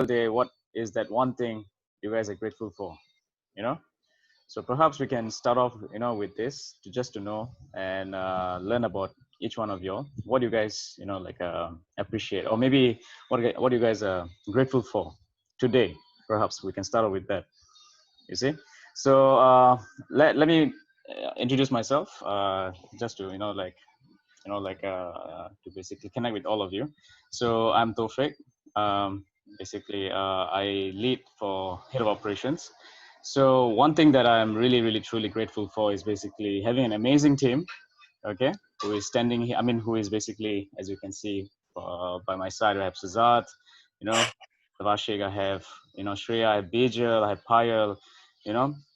day, what is that one thing you guys are grateful for? You know, so perhaps we can start off, with this just to know and learn about each one of you. What do you guys, appreciate, or maybe what you guys are grateful for today? Perhaps we can start off with that. You see, so let me introduce myself, just to to basically connect with all of you. So I'm Tofik. Basically, I lead for head of operations. So one thing that I'm really, really, truly grateful for is basically having an amazing team. Okay, who is standing here? I mean, who is basically, as you can see, by my side, I have Sazat, Vashik, I have, Shreya, I have Bijal, I have Payal,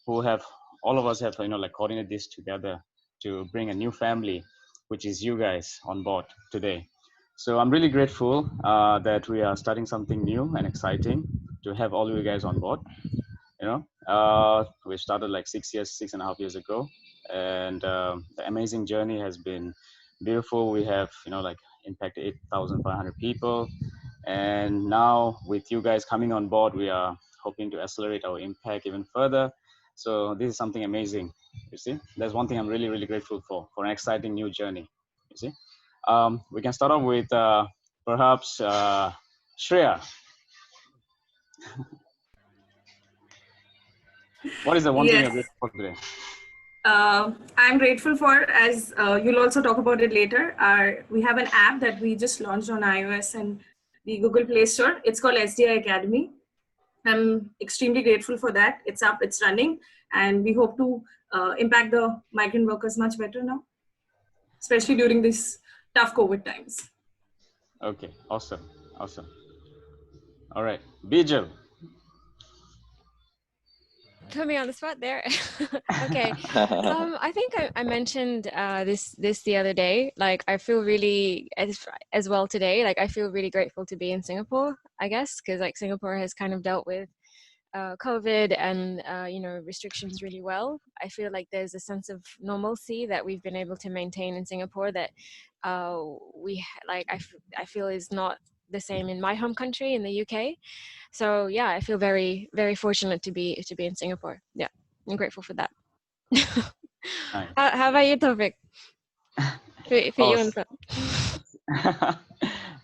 who have, all of us have, coordinated this together to bring a new family, which is you guys on board today. So I'm really grateful that we are starting something new and exciting to have all you guys on board. We started like 6.5 years ago, and the amazing journey has been beautiful. We have, impacted 8,500 people. And now with you guys coming on board, we are hoping to accelerate our impact even further. So this is something amazing. You see, that's one thing I'm really, really grateful for an exciting new journey. You see, we can start off with perhaps Shreya. What is the one thing you're grateful for today? I'm grateful for, as you'll also talk about it later, we have an app that we just launched on iOS and the Google Play Store. It's called SDI Academy. I'm extremely grateful for that. It's up, it's running, and we hope to impact the migrant workers much better now, especially during these tough COVID times. Okay, awesome. All right, Bijal. Put me on the spot there. Okay. I think I mentioned this the other day. Like, I feel really as well today. Like, I feel really grateful to be in Singapore, I guess, because like Singapore has kind of dealt with COVID and restrictions really well. I feel like there's a sense of normalcy that we've been able to maintain in Singapore that I feel is not the same in my home country in the UK. So yeah, I feel very, very fortunate to be in Singapore. Yeah, I'm grateful for that. Nice. How about you, Tofik? You in front.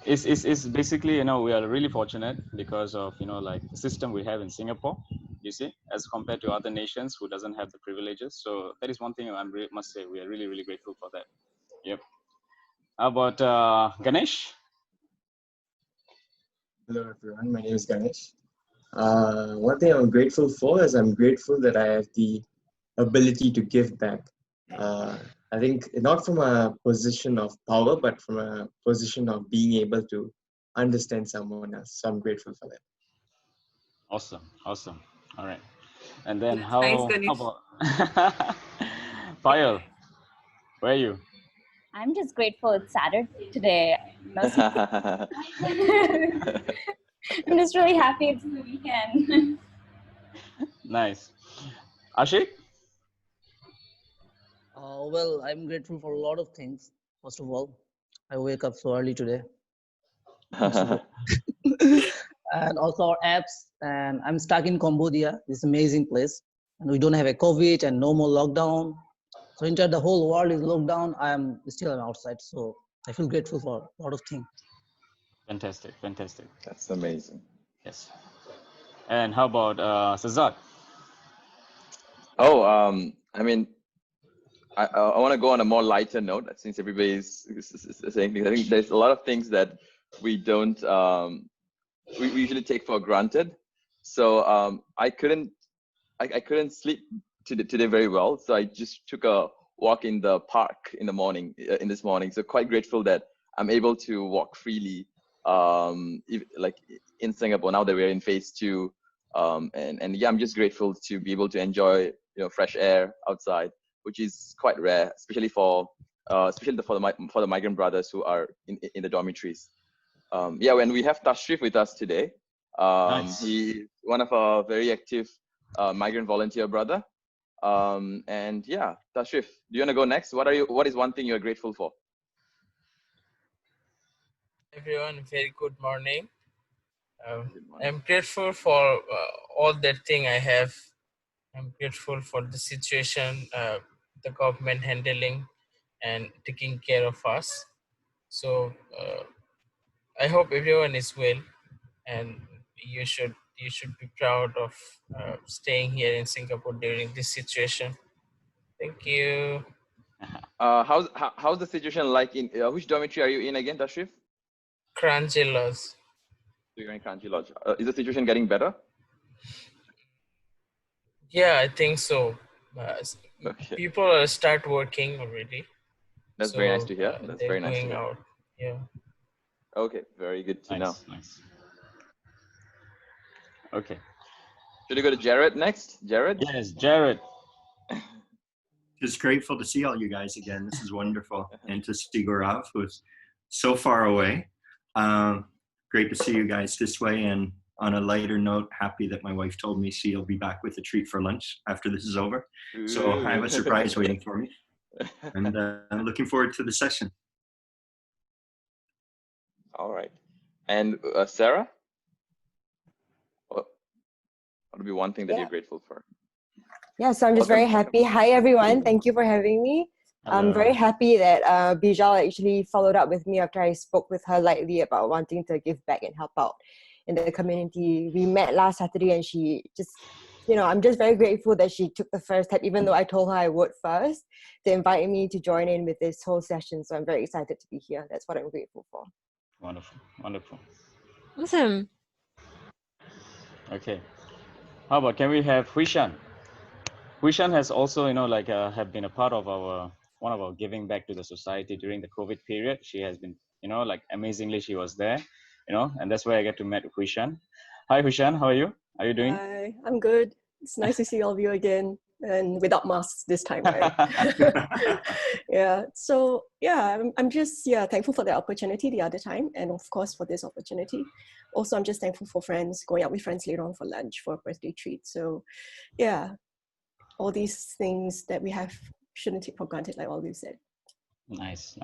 It's basically, we are really fortunate because of, the system we have in Singapore, you see, as compared to other nations who doesn't have the privileges. So that is one thing I must say, we are really, really grateful for that. Yep. How about Ganesh? Hello everyone, my name is Ganesh. One thing I'm grateful for is I'm grateful that I have the ability to give back. I think not from a position of power, but from a position of being able to understand someone else. So I'm grateful for that. Awesome. All right. And then That's how nice, about Payal? Where are you? I'm just grateful it's Saturday today. I'm just really happy it's the weekend. Nice. Ashik? Well, I'm grateful for a lot of things. First of all, I wake up so early today. And also our apps. And I'm stuck in Cambodia, this amazing place. And we don't have a COVID and no more lockdown. So entire the whole world is locked down. I'm still outside. So I feel grateful for a lot of things. Fantastic. That's amazing. Yes. And how about Sazat? Oh, I mean, I want to go on a more lighter note since everybody's saying things. I think there's a lot of things that we don't, we usually take for granted. So I couldn't sleep today very well. So I just took a walk in the park in this morning. So quite grateful that I'm able to walk freely, like in Singapore now that we're in phase 2. And yeah, I'm just grateful to be able to enjoy, fresh air outside, which is quite rare, especially for the migrant brothers who are in the dormitories. Yeah, when we have Tashrif with us today, Nice. He's one of our very active migrant volunteer brother. And yeah, Tashrif, do you want to go next? What is one thing you're grateful for? Everyone, very good morning. I'm grateful for all that thing I have. I'm grateful for the situation, the government handling and taking care of us. So I hope everyone is well, and you should be proud of staying here in Singapore during this situation. Thank you. How's the situation like in which dormitory are you in again, Tashrif? Kranji Lodge. So you're in Kranji Lodge. Is the situation getting better? Yeah, I think so. Okay. People start working already. That's very nice to hear. That's they're very nice to going hear. out. Yeah. Okay, very good to know. Nice. Okay. Should we go to Jared next? Jared? Yes, Jared. Just grateful to see all you guys again. This is wonderful. And to see Gaurav, who's so far away. Great to see you guys this way. And on a lighter note, happy that my wife told me she'll be back with a treat for lunch after this is over. So I have a surprise waiting for me. And I'm looking forward to the session. All right. And Sarah? What would be one thing that you're grateful for? Yeah, so I'm just very happy. Hi, everyone. Thank you for having me. I'm very happy that Bijal actually followed up with me after I spoke with her lightly about wanting to give back and help out in the community. We met last Saturday and she just, I'm just very grateful that she took the first step, even though I told her I would first, to invite me to join in with this whole session. So I'm very excited to be here. That's what I'm grateful for. Wonderful. Wonderful. Awesome. Okay. How about, can we have Huishan? Huishan has also, have been a part of one of our giving back to the society during the COVID period. She has been, amazingly, she was there, and that's where I get to meet Huishan. Hi, Huishan, how are you? How are you doing? Hi, I'm good. It's nice to see all of you again, and without masks this time, right? Yeah. So yeah, I'm just thankful for the opportunity the other time, and of course for this opportunity. Also, I'm just thankful for friends, going out with friends later on for lunch for a birthday treat. So yeah, all these things that we have shouldn't take for granted, like all you said. Nice.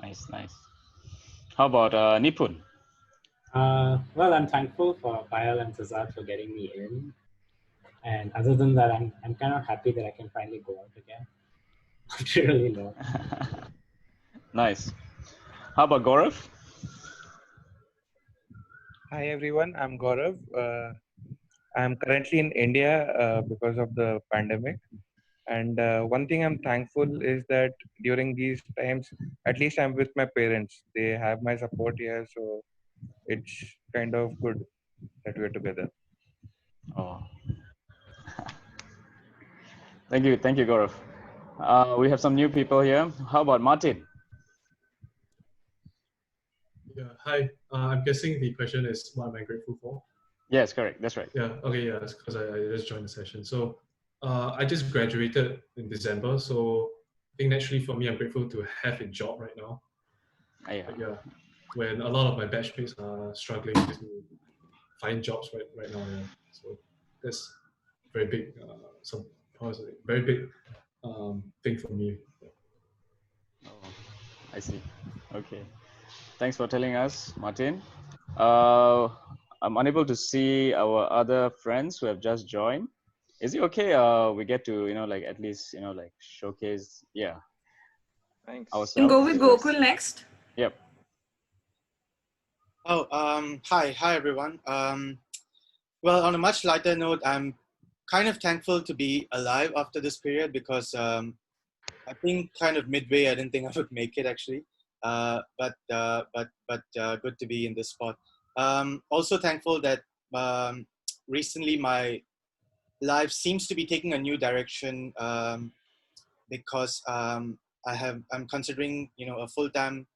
How about Nipun? Well, I'm thankful for Payal and Tazad for getting me in. And other than that, I'm kind of happy that I can finally go out again. After really long. Nice. How about Gaurav? Hi everyone, I'm Gaurav. I'm currently in India because of the pandemic. And one thing I'm thankful is that during these times, at least I'm with my parents. They have my support here, so it's kind of good that we're together. Oh. Thank you, Gaurav. We have some new people here. How about Martin? Yeah, hi. I'm guessing the question is what am I grateful for? Yes, correct. That's right. Yeah, okay, yeah, because I just joined the session. So I just graduated in December. So I think naturally for me, I'm grateful to have a job right now. Yeah, when a lot of my batchmates are struggling to find jobs right now. Yeah. So that's very big, very big thing for me. Yeah. Oh, I see. Okay. Thanks for telling us, Martin. I'm unable to see our other friends who have just joined. Is it okay? We get to, at least, showcase, Thanks. You can go with Gokul next. Yep. Oh, hi everyone. Well, on a much lighter note, I'm kind of thankful to be alive after this period because I think kind of midway, I didn't think I would make it actually. But good to be in this spot. Also thankful that recently my life seems to be taking a new direction because I'm considering a full-time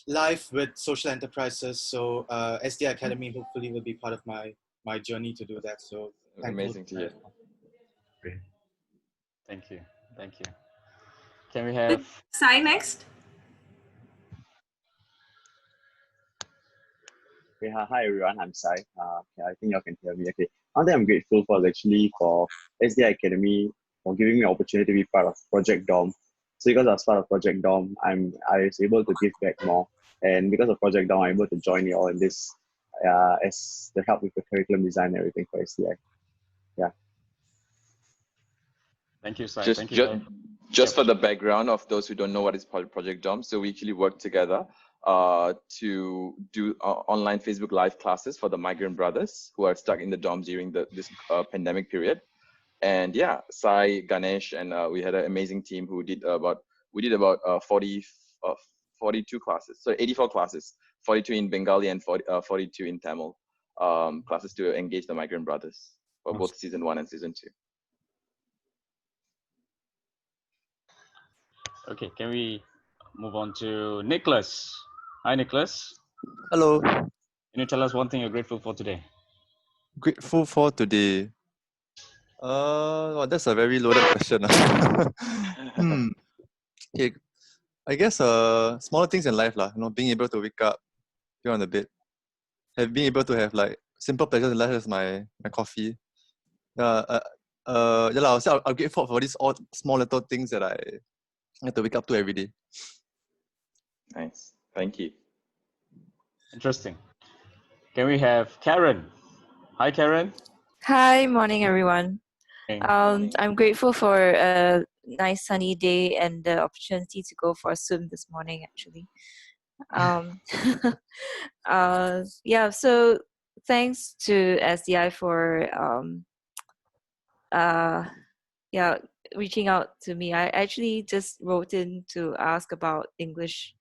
life with social enterprises. So SDI Academy hopefully will be part of my journey to do that. So amazing to hear. Thank you. Can we have Sai next? Okay, hi everyone, I'm Sai. I think y'all can hear me. Okay, one thing I'm grateful for is actually for SDI Academy for giving me an opportunity to be part of Project Dom. So because I was part of Project Dom, I was able to give back more, and because of Project Dom, I'm able to join you all in this as the help with the curriculum design and everything for SDI. Yeah. Thank you, Sai. Just, Thank you. just for the background of those who don't know what is Project DOM, so we actually work together to do online Facebook Live classes for the migrant brothers who are stuck in the dorms during this pandemic period. And yeah, Sai, Ganesh, and we had an amazing team who did about 42 classes, so 84 classes, 42 in Bengali and 42 in Tamil classes to engage the migrant brothers for both season 1 and season 2. Okay, can we move on to Nicholas? Hi, Nicholas. Hello. Can you tell us one thing you're grateful for today? Grateful for today. Well, that's a very loaded question. Okay, I guess smaller things in life, being able to wake up, be on the bed, being able to have like simple pleasures in life as my coffee. I'll say I'm grateful for these all small little things that I have to wake up to every day. Nice, thank you. Interesting. Can we have Karen? Hi, Karen. Hi, morning, everyone. I'm grateful for a nice sunny day and the opportunity to go for a swim this morning, actually. Yeah, so thanks to SDI for reaching out to me. I actually just wrote in to ask about English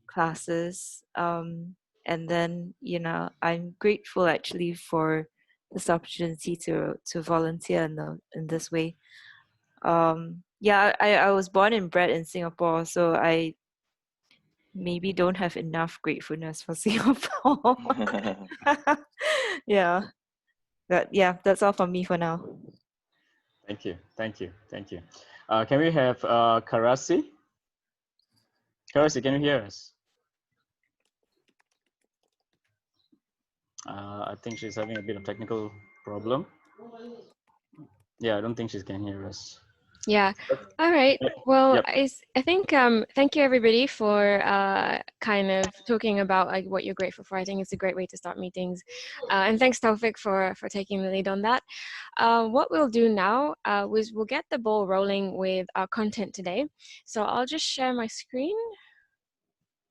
classes, and then I'm grateful actually for this opportunity to volunteer in this way. I was born and bred in Singapore, so I maybe don't have enough gratefulness for Singapore. Yeah, that's all from me for now. Thank you. Can we have Karasi? Karasi, can you hear us? I think she's having a bit of technical problem. Yeah, I don't think she can hear us. Yeah. All right. Well, Yep. I think thank you everybody for kind of talking about like what you're grateful for. I think it's a great way to start meetings, and thanks Taufik for taking the lead on that. What we'll do now is we'll get the ball rolling with our content today. So I'll just share my screen.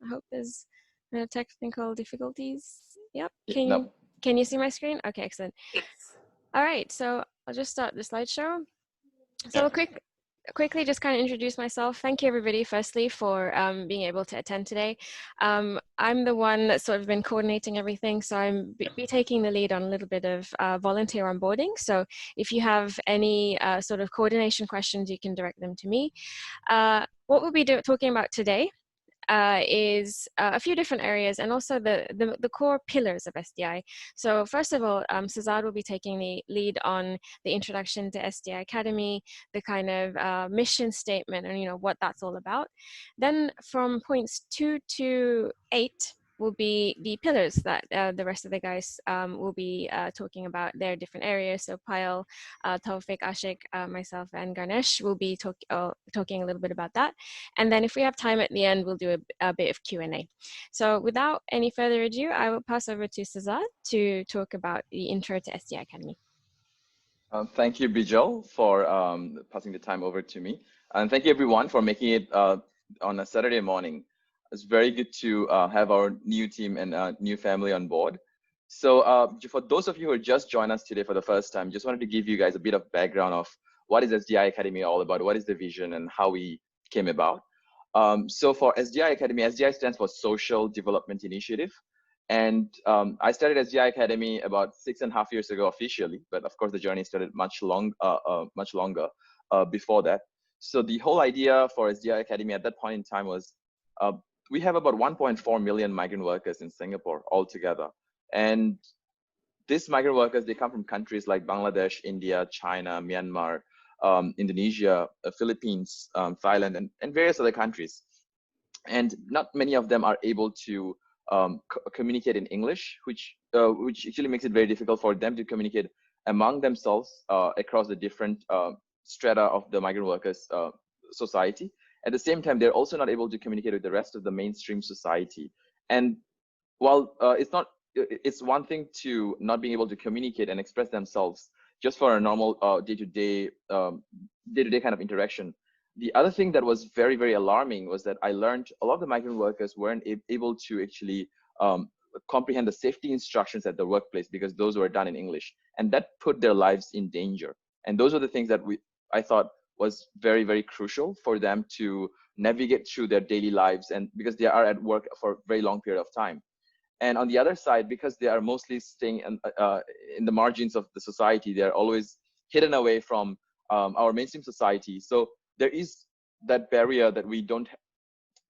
I hope there's no technical difficulties. Yep. Can you see my screen? Okay, excellent. Yes. All right. So I'll just start the slideshow. So quickly just kind of introduce myself. Thank you everybody firstly for being able to attend today. I'm the one that's sort of been coordinating everything, so I'm be taking the lead on a little bit of volunteer onboarding. So if you have any sort of coordination questions, you can direct them to me. What we'll be talking about today is a few different areas and also the core pillars of SDI. So first of all, Cesar will be taking the lead on the introduction to SDI Academy, the kind of mission statement and what that's all about. Then from points 2 to 8 will be the pillars that the rest of the guys will be talking about their different areas. So Payal, Taufik, Ashik, myself, and Ganesh will be talking a little bit about that. And then if we have time at the end, we'll do a bit of Q&A. So without any further ado, I will pass over to Cesar to talk about the intro to SDI Academy. Thank you, Bijal, for passing the time over to me. And thank you, everyone, for making it on a Saturday morning. It's very good to have our new team and new family on board. So for those of you who just joined us today for the first time, just wanted to give you guys a bit of background of what is SDI Academy all about, what is the vision and how we came about. So for SDI Academy, SDI stands for Social Development Initiative. And I started SDI Academy about 6.5 years ago officially, but of course the journey started much longer before that. So the whole idea for SDI Academy at that point in time was we have about 1.4 million migrant workers in Singapore altogether. And these migrant workers, they come from countries like Bangladesh, India, China, Myanmar, Indonesia, Philippines, Thailand, and various other countries. And not many of them are able to communicate in English, which actually makes it very difficult for them to communicate among themselves across the different strata of the migrant workers society. At the same time, they're also not able to communicate with the rest of the mainstream society. And while it's not it's one thing to not being able to communicate and express themselves just for a normal day-to-day kind of interaction. The other thing that was very, very alarming was that I learned a lot of the migrant workers weren't able to actually comprehend the safety instructions at the workplace because those were done in English, and that put their lives in danger. And those are the things that I thought was very, very crucial for them to navigate through their daily lives, and because they are at work for a very long period of time. And on the other side, because they are mostly staying in the margins of the society, they're always hidden away from our mainstream society. So there is that barrier that we don't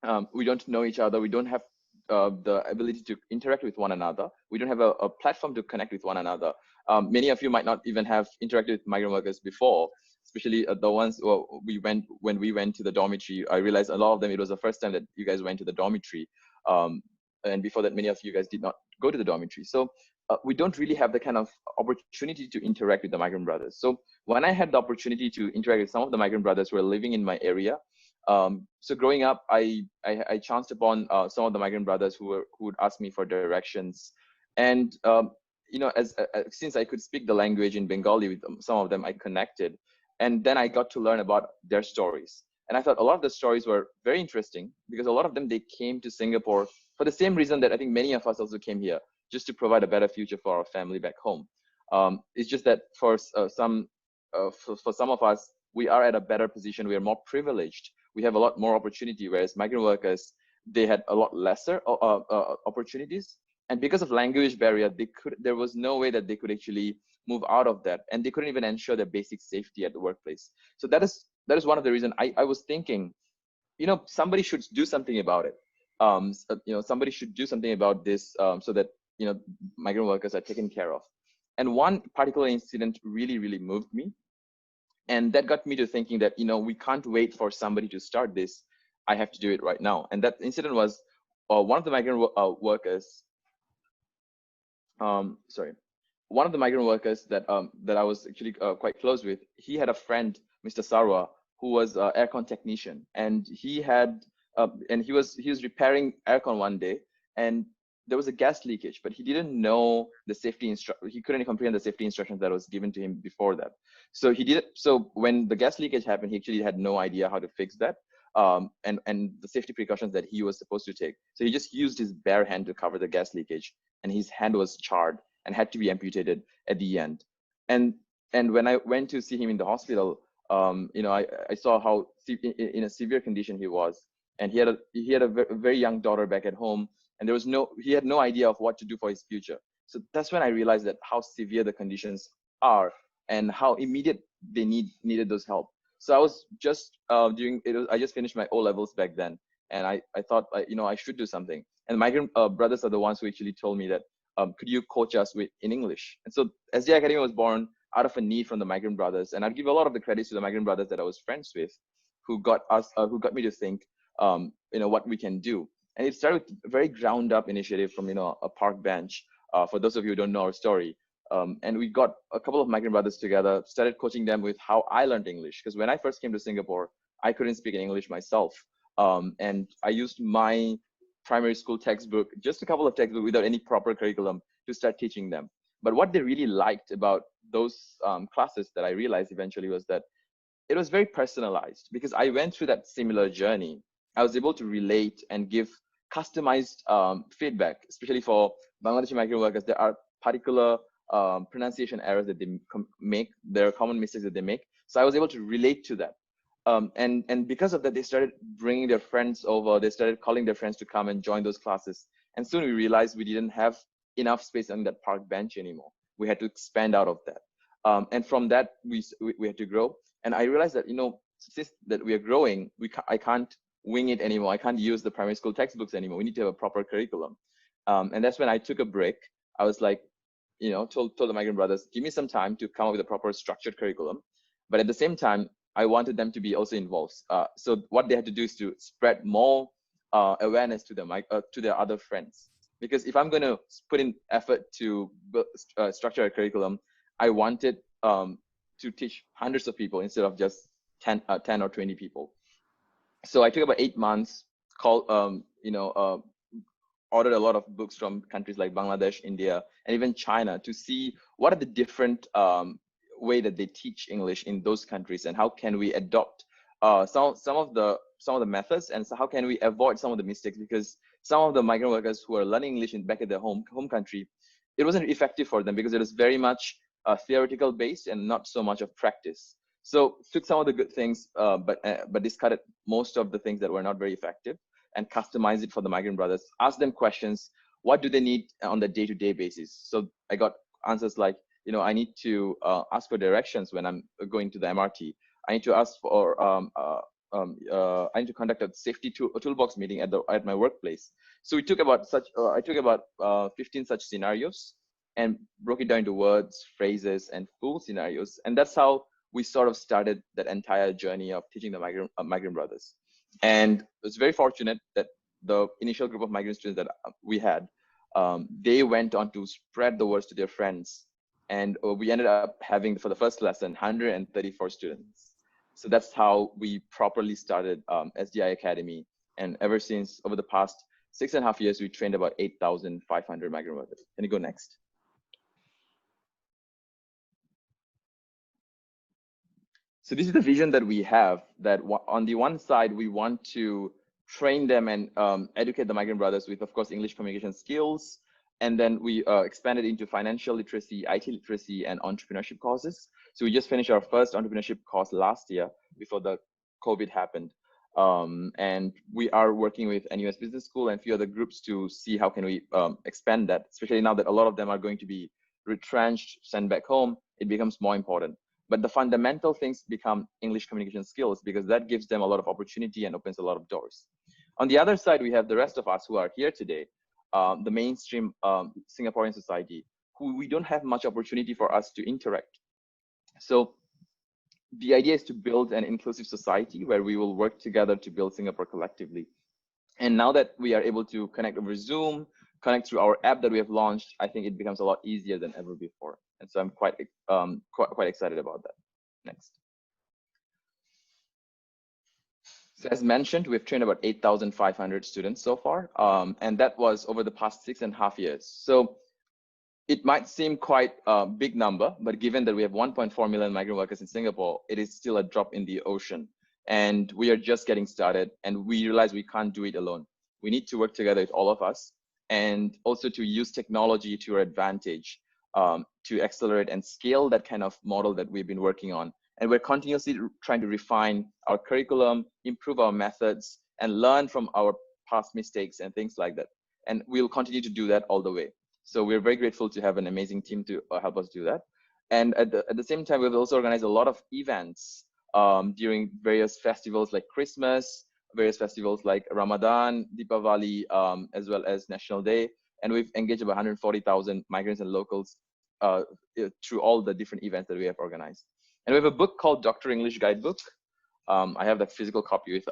know each other. We don't have the ability to interact with one another. We don't have a platform to connect with one another. Many of you might not even have interacted with migrant workers before, especially the ones when we went to the dormitory. I realized a lot of them, it was the first time that you guys went to the dormitory. And before that, many of you guys did not go to the dormitory. So we don't really have the kind of opportunity to interact with the migrant brothers. So when I had the opportunity to interact with some of the migrant brothers who were living in my area, so growing up, I chanced upon some of the migrant brothers who would ask me for directions. And since I could speak the language in Bengali with some of them, I connected. And then I got to learn about their stories. And I thought a lot of the stories were very interesting because a lot of them, they came to Singapore for the same reason that I think many of us also came here, just to provide a better future for our family back home. It's just that for some of us, we are at a better position. We are more privileged. We have a lot more opportunity, whereas migrant workers, they had a lot lesser opportunities. And because of language barrier, there was no way that they could actually move out of that, and they couldn't even ensure their basic safety at the workplace. So that is one of the reasons I was thinking, somebody should do something about it. Somebody should do something about this so that migrant workers are taken care of. And one particular incident really, really moved me, and that got me to thinking that we can't wait for somebody to start this. I have to do it right now. And that incident was one of the migrant workers. One of the migrant workers that I was actually quite close with. He had a friend, Mr. Sarwa, who was an aircon technician, and he was repairing aircon one day, and there was a gas leakage, but he didn't know the safety he couldn't comprehend the safety instructions that was given to him before that. So so when the gas leakage happened, he actually had no idea how to fix that, and the safety precautions that he was supposed to take. So he just used his bare hand to cover the gas leakage, and his hand was charred and had to be amputated at the end. And when I went to see him in the hospital, I saw how in a severe condition he was, and he had a very young daughter back at home, and he had no idea of what to do for his future. So that's when I realized that how severe the conditions are and how immediate they needed those help. So I was just I just finished my O-levels back then, and I thought I should do something. And migrant brothers are the ones who actually told me that could you coach us in English? And so SDI Academy was born out of a need from the migrant brothers, and I'd give a lot of the credits to the migrant brothers that I was friends with, who got me to think what we can do. And it started with a very ground up initiative from a park bench. For those of you who don't know our story, and we got a couple of migrant brothers together, started coaching them with how I learned English, because when I first came to Singapore, I couldn't speak in English myself, and I used my primary school textbook, just a couple of textbooks without any proper curriculum, to start teaching them. But what they really liked about those classes, that I realized eventually, was that it was very personalized, because I went through that similar journey. I was able to relate and give customized feedback, especially for Bangladeshi migrant workers. There are particular pronunciation errors that they make. There are common mistakes that they make. So I was able to relate to that. And because of that, they started bringing their friends over. They started calling their friends to come and join those classes. And soon we realized we didn't have enough space on that park bench anymore. We had to expand out of that. And from that, we had to grow. And I realized that, since that we are growing, I can't wing it anymore. I can't use the primary school textbooks anymore. We need to have a proper curriculum. And that's when I took a break. I was like, told the migrant brothers, give me some time to come up with a proper structured curriculum. But at the same time, I wanted them to be also involved. So what they had to do is to spread more awareness to them, to their other friends. Because if I'm going to put in effort to structure a curriculum, I wanted to teach hundreds of people instead of just 10 or 20 people. So I took about 8 months, ordered a lot of books from countries like Bangladesh, India, and even China to see what are the different way that they teach English in those countries, and how can we adopt some of the methods, and so how can we avoid some of the mistakes, because some of the migrant workers who are learning English back at their home country, it wasn't effective for them because it was very much theoretical based and not so much of practice. So took some of the good things, but discarded most of the things that were not very effective, and customize it for the migrant brothers. Ask them questions. What do they need on the day-to-day basis? So I got answers like, I need to ask for directions when I'm going to the MRT. I need to ask for, I need to conduct a safety toolbox meeting at my workplace. So we took about I took about 15 such scenarios and broke it down into words, phrases, and full scenarios. And that's how we sort of started that entire journey of teaching the migrant brothers. And it's very fortunate that the initial group of migrant students that we had, they went on to spread the words to their friends. And we ended up having, for the first lesson, 134 students. So that's how we properly started SDI Academy. And ever since, over the past 6.5 years, we trained about 8,500 migrant workers. Can you go next? So this is the vision that we have, that on the one side, we want to train them and educate the migrant brothers with, of course, English communication skills. And then we expanded into financial literacy, IT literacy, and entrepreneurship courses. So we just finished our first entrepreneurship course last year before the COVID happened. And we are working with NUS Business School and a few other groups to see how can we expand that, especially now that a lot of them are going to be retrenched, sent back home. It becomes more important. But the fundamental things become English communication skills, because that gives them a lot of opportunity and opens a lot of doors. On the other side, we have the rest of us who are here today, the mainstream Singaporean society, who we don't have much opportunity for us to interact. So the idea is to build an inclusive society where we will work together to build Singapore collectively. And now that we are able to connect over Zoom, connect through our app that we have launched, I think it becomes a lot easier than ever before. And so I'm quite excited about that. Next. So as mentioned, we've trained about 8,500 students so far, and that was over the past 6.5 years. So it might seem quite a big number, but given that we have 1.4 million migrant workers in Singapore, it is still a drop in the ocean. And we are just getting started, and we realize we can't do it alone. We need to work together with all of us, and also to use technology to our advantage, to accelerate and scale that kind of model that we've been working on. And we're continuously trying to refine our curriculum, improve our methods, and learn from our past mistakes and things like that. And we'll continue to do that all the way. So we're very grateful to have an amazing team to help us do that. And at the same time, we've also organized a lot of events during various festivals like Christmas, various festivals like Ramadan, Deepavali, as well as National Day. And we've engaged about 140,000 migrants and locals through all the different events that we have organized. And we have a book called Dr. English Guidebook. I have that physical copy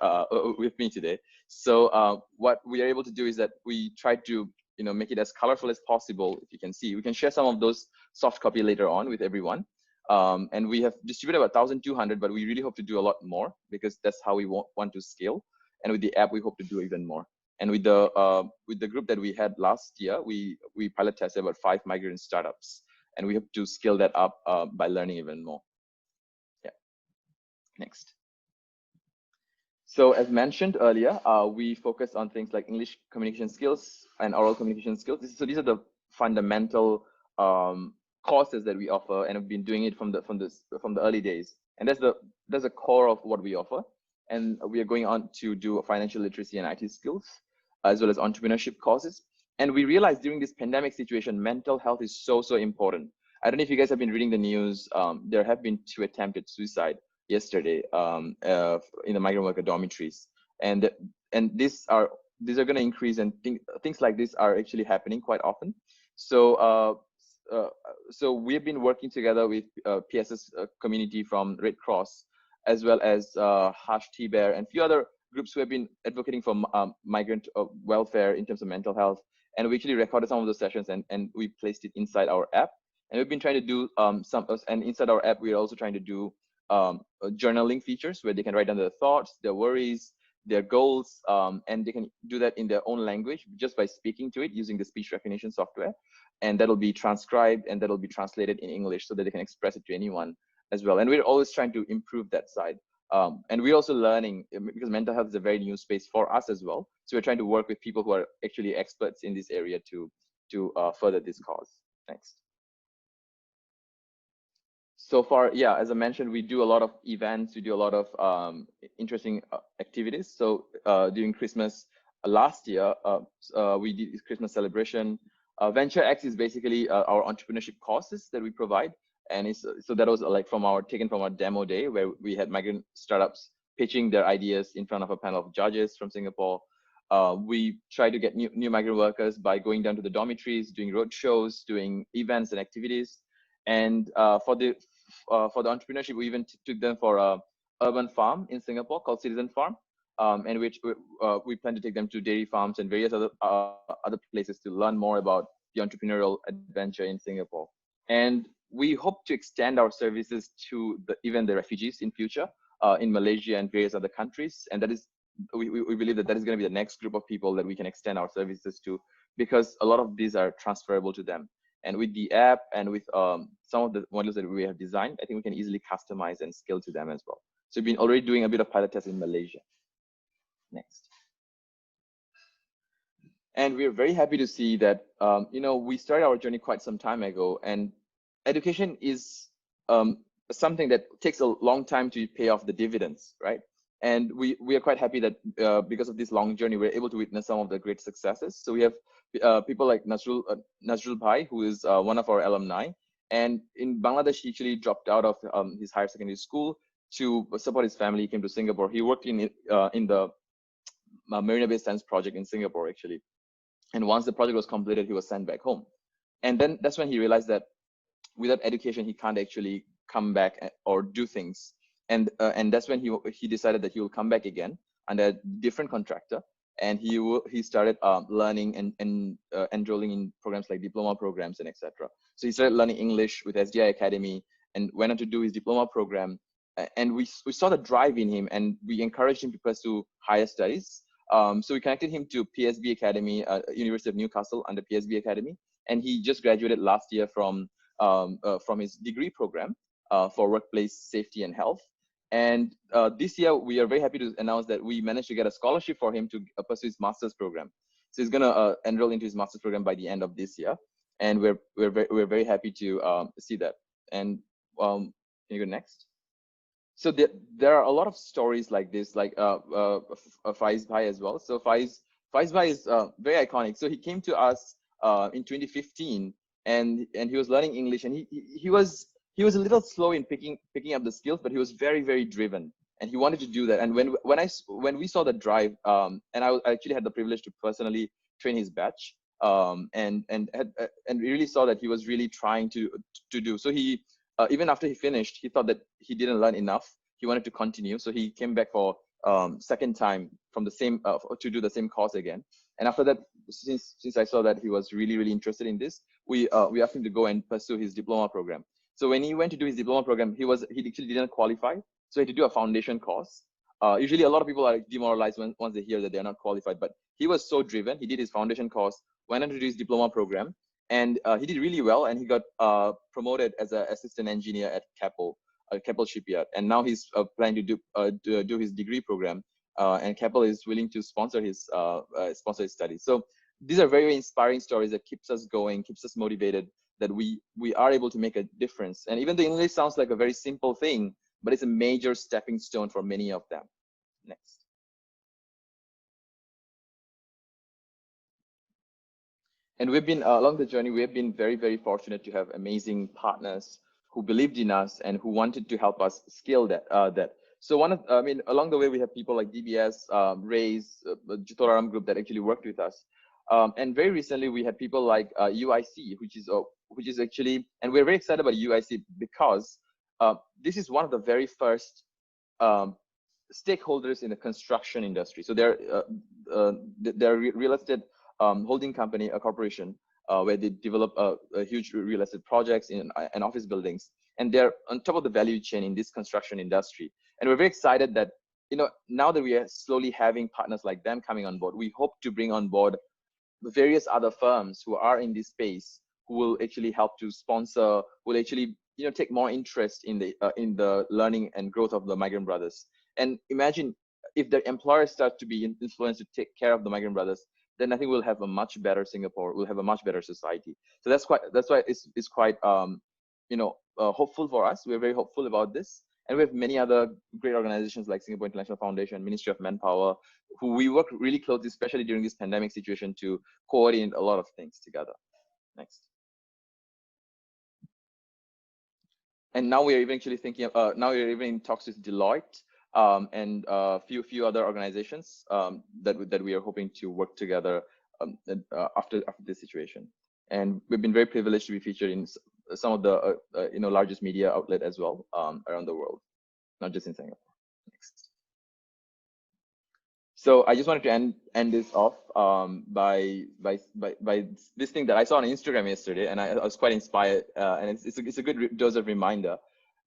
with me today. So what we are able to do is that we try to make it as colorful as possible. If you can see, we can share some of those soft copy later on with everyone. And we have distributed about 1,200, but we really hope to do a lot more, because that's how we want to scale. And with the app, we hope to do even more. And with the group that we had last year, we pilot tested about 5 migrant startups, and we hope to scale that up by learning even more. Yeah. Next. So as mentioned earlier, we focus on things like English communication skills and oral communication skills. So these are the fundamental courses that we offer, and have been doing it from the early days. And that's the core of what we offer. And we are going on to do financial literacy and IT skills, as well as entrepreneurship courses. And we realized during this pandemic situation, mental health is so important. I don't know if you guys have been reading the news. There have been 2 attempted suicide yesterday in the migrant worker dormitories, and these are going to increase, and things like this are actually happening quite often. So so we've been working together with PSS community from Red Cross, as well as Hush Tea Bear, and a few other groups who have been advocating for migrant welfare in terms of mental health. And we actually recorded some of those sessions, and we placed it inside our app. And we've been trying to do and inside our app, we're also trying to do journaling features where they can write down their thoughts, their worries, their goals, and they can do that in their own language just by speaking to it using the speech recognition software. And that'll be transcribed and that'll be translated in English so that they can express it to anyone as well. And we're always trying to improve that side. And we're also learning, because mental health is a very new space for us as well. So we're trying to work with people who are actually experts in this area to further this cause. Next. So far, yeah, as I mentioned, we do a lot of events. We do a lot of interesting activities. So during Christmas last year, we did this Christmas celebration. Venture X is basically our entrepreneurship courses that we provide. And so that was like taken from our demo day, where we had migrant startups pitching their ideas in front of a panel of judges from Singapore. We try to get new migrant workers by going down to the dormitories, doing road shows, doing events and activities. And for the entrepreneurship, we even took them for a urban farm in Singapore called Citizen Farm, and which we plan to take them to dairy farms and various other places to learn more about the entrepreneurial adventure in Singapore. And we hope to extend our services to even the refugees in future in Malaysia and various other countries. And that is, we believe that is going to be the next group of people that we can extend our services to, because a lot of these are transferable to them. And with the app and with some of the modules that we have designed, I think we can easily customize and scale to them as well. So we've been already doing a bit of pilot tests in Malaysia. Next. And we're very happy to see that, we started our journey quite some time ago, and education is something that takes a long time to pay off the dividends, right? And we are quite happy that because of this long journey, we're able to witness some of the great successes. So we have people like Nazrul Bhai, who is one of our alumni. And in Bangladesh, he actually dropped out of his higher secondary school to support his family. He came to Singapore. He worked in the Marina Bay Sands project in Singapore, actually. And once the project was completed, he was sent back home. And then that's when he realized that without education, he can't actually come back or do things. And that's when he decided that he will come back again under a different contractor. And he started learning and enrolling in programs like diploma programs and etc. So he started learning English with SDI Academy and went on to do his diploma program. And we saw the drive in him, and we encouraged him to pursue higher studies. So we connected him to PSB Academy, University of Newcastle under PSB Academy. And he just graduated last year from his degree program for workplace safety and health. And this year, we are very happy to announce that we managed to get a scholarship for him to pursue his master's program. So he's going to enroll into his master's program by the end of this year. And we're very happy to see that. And can you go next? So there are a lot of stories like this, like Faiz Bhai as well. So Faiz Bhai is very iconic. So he came to us in 2015, and he was learning English, and he was a little slow in picking up the skills, but he was very, very driven, and he wanted to do that. And when we saw the drive, and I actually had the privilege to personally train his batch, and we really saw that he was really trying to do. So he even after he finished, he thought that he didn't learn enough. He wanted to continue, so he came back for second time from the same to do the same course again. And after that, since I saw that he was really, really interested in this, we asked him to go and pursue his diploma program. So when he went to do his diploma program, he actually didn't qualify, so he had to do a foundation course. Usually, a lot of people are demoralized once they hear that they're not qualified, but he was so driven. He did his foundation course, went on to do his diploma program, and he did really well. And he got promoted as an assistant engineer at Keppel Shipyard. And now he's planning to do his degree program, and Keppel is willing to sponsor his studies. So these are very, very inspiring stories that keeps us going, keeps us motivated, that we are able to make a difference. And even though English sounds like a very simple thing, but it's a major stepping stone for many of them. Next. And we've been, along the journey, we have been very, very fortunate to have amazing partners who believed in us and who wanted to help us scale that. So along the way, we have people like DBS, Raise, Jutoraram Group that actually worked with us. And very recently, we had people like UIC, which is actually, and we're very excited about UIC because this is one of the very first stakeholders in the construction industry. So they're real estate holding company, a corporation, where they develop huge real estate projects and office buildings. And they're on top of the value chain in this construction industry. And we're very excited that now that we are slowly having partners like them coming on board, we hope to bring on board various other firms who are in this space, who will actually help to sponsor, will actually take more interest in the learning and growth of the migrant brothers. And imagine if the employers start to be influenced to take care of the migrant brothers, then I think we'll have a much better Singapore. We'll have a much better society. So that's why it's quite hopeful for us. We're very hopeful about this. And we have many other great organizations like Singapore International Foundation, Ministry of Manpower, who we work really closely, especially during this pandemic situation, to coordinate a lot of things together. Next. And now we're eventually thinking of, now we're even in talks with Deloitte and a few other organizations that we are hoping to work together after this situation. And we've been very privileged to be featured in some of the largest media outlet as well around the world, not just in Singapore. Next. So I just wanted to end this off by this thing that I saw on Instagram yesterday, and I was quite inspired. And it's a good dose of reminder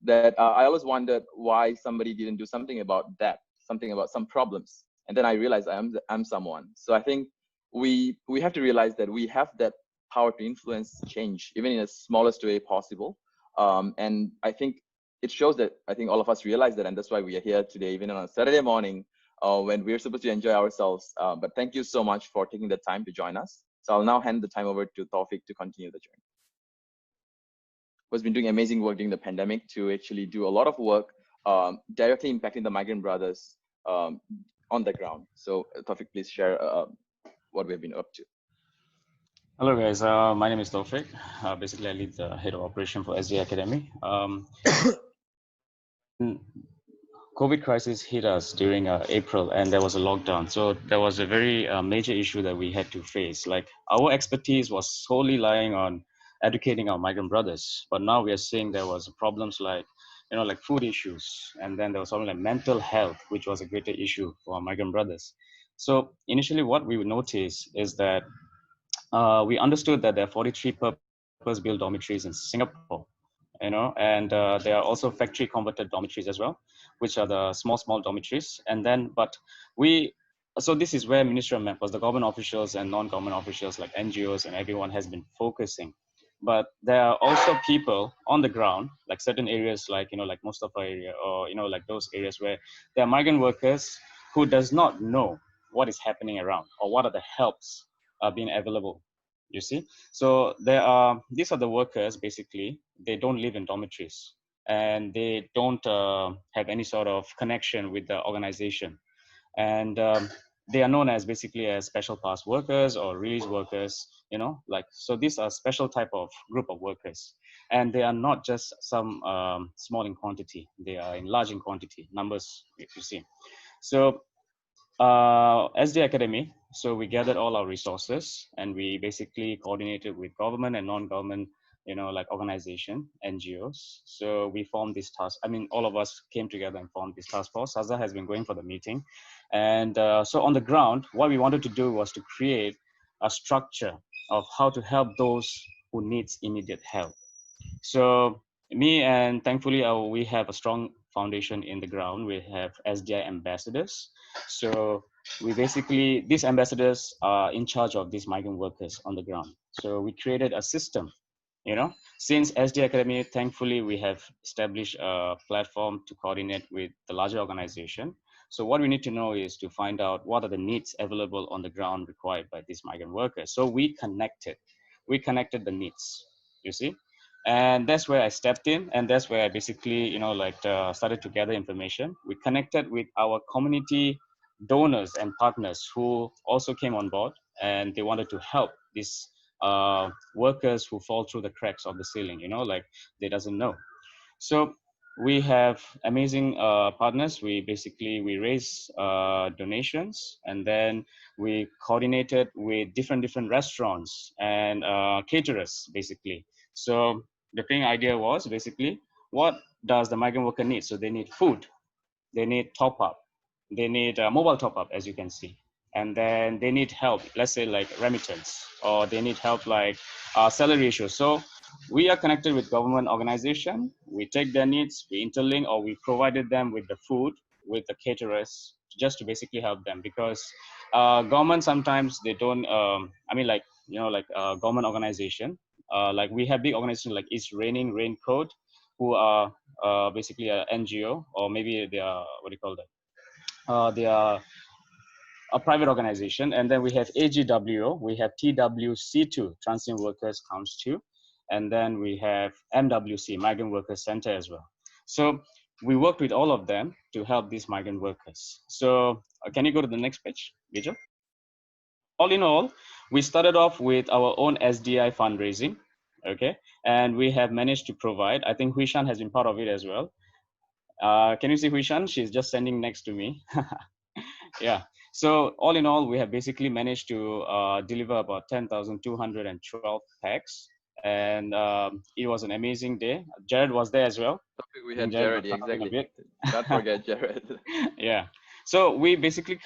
that I always wondered why somebody didn't do something about that, something about some problems, and then I realized I'm someone. So I think we have to realize that we have that power to influence change, even in the smallest way possible. And I think it shows that I think all of us realize that, and that's why we are here today, even on a Saturday morning when we're supposed to enjoy ourselves. But thank you so much for taking the time to join us. So I'll now hand the time over to Taufik to continue the journey. Who's been doing amazing work during the pandemic to actually do a lot of work directly impacting the migrant brothers on the ground. So Taufik, please share what we've been up to. Hello guys, my name is Taufik. Basically, I lead the head of operation for SDI Academy. COVID crisis hit us during April, and there was a lockdown. So there was a very major issue that we had to face. Like, our expertise was solely lying on educating our migrant brothers, but now we are seeing there was problems like, like food issues, and then there was something like mental health, which was a greater issue for our migrant brothers. So initially, what we would notice is that we understood that there are 43 purpose-built dormitories in Singapore, and there are also factory converted dormitories as well, which are the small dormitories. And then, so this is where Ministry of Manpower, the government officials and non-government officials like NGOs and everyone has been focusing. But there are also people on the ground, like certain areas, like like Mustafa area, or like those areas where there are migrant workers who does not know what is happening around or what are the helps being available. You see, so these are the workers. Basically, they don't live in dormitories and they don't have any sort of connection with the organization, and they are known as basically as special pass workers or release workers. So these are special type of group of workers, and they are not just some small in quantity. They are in large in quantity numbers, if you see. So SDI Academy, so we gathered all our resources and we basically coordinated with government and non-government, like organization, NGOs. So we formed this task. All of us came together and formed this task force. Saza has been going for the meeting. And so on the ground, what we wanted to do was to create a structure of how to help those who needs immediate help. So and thankfully we have a strong foundation in the ground. We have SDI ambassadors. So these ambassadors are in charge of these migrant workers on the ground. So we created a system, since SDI Academy, thankfully we have established a platform to coordinate with the larger organization. So what we need to know is to find out what are the needs available on the ground required by these migrant workers. So we connected the needs, you see. And that's where I stepped in, and that's where I basically, started to gather information. We connected with our community donors and partners who also came on board, and they wanted to help these workers who fall through the cracks of the ceiling, like they doesn't know. So we have amazing partners. We raise donations, and then we coordinated with different restaurants and caterers, basically. So the thing idea was basically, what does the migrant worker need? So they need food, they need top up, they need mobile top up, as you can see. And then they need help, let's say like remittance, or they need help like salary issues. So we are connected with government organization. We take their needs, we interlink, or we provided them with the food, with the caterers just to basically help them, because government sometimes they don't, I mean, like, you know, like government organization, like we have big organizations like It's Raining Raincoat, who are basically an NGO, or maybe they are, what do you call that? They are a private organization. And then we have AGWO, we have TWC2, Transient Workers Counts 2, and then we have MWC, Migrant Workers Center as well. So we worked with all of them to help these migrant workers. So can you go to the next page, Vijay? All in all, we started off with our own SDI fundraising, okay? And we have managed to provide, I think Huishan has been part of it as well. Can you see Huishan? She's just standing next to me. Yeah. So all in all, we have basically managed to deliver about 10,212 packs. And it was an amazing day. Jared was there as well. We had Jared, exactly. Not forget Jared. Yeah. So we basically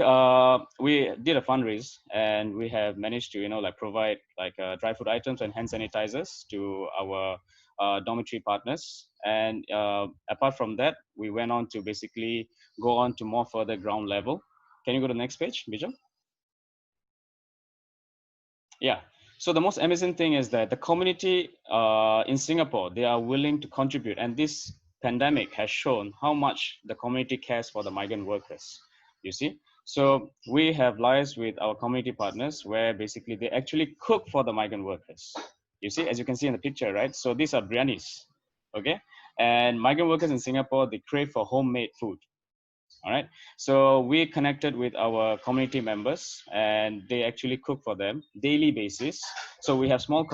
we did a fundraise, and we have managed to, you know, like provide like dry food items and hand sanitizers to our dormitory partners. And apart from that, we went on to basically go on to more further ground level. Can you go to the next page, Bijal? Yeah. So the most amazing thing is that the community in Singapore, they are willing to contribute, and this pandemic has shown how much the community cares for the migrant workers, you see. So we have liaised with our community partners where basically they actually cook for the migrant workers. You see, as you can see in the picture, right? So these are biryanis, okay? And migrant workers in Singapore, they crave for homemade food. All right, so we connected with our community members, and they actually cook for them daily basis. So we have small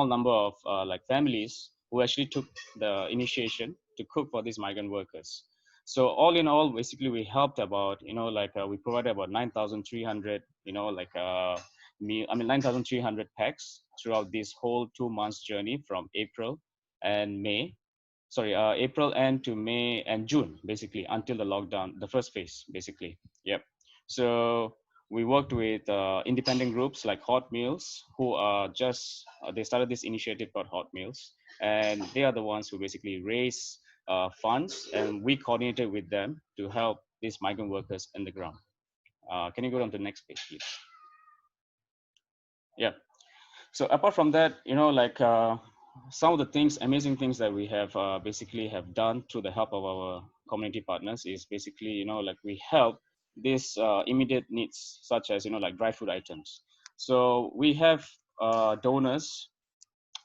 number of like families who actually took the initiation to cook for these migrant workers. So all in all, basically we helped about, you know, like we provided about 9,300, you know, like meal, I mean 9,300 packs throughout this whole 2 months journey from April and May. Sorry, April end to May and June, basically, until the lockdown, the first phase, basically. Yep. So we worked with independent groups like Hot Meals, who are just, they started this initiative called Hot Meals, and they are the ones who basically raise funds, and we coordinated with them to help these migrant workers in the ground. Can you go on to the next page, please? Yeah. So apart from that, you know, like some of the things, amazing things that we have basically have done through the help of our community partners is basically, you know, like we help these immediate needs, such as, you know, like dry food items. So we have donors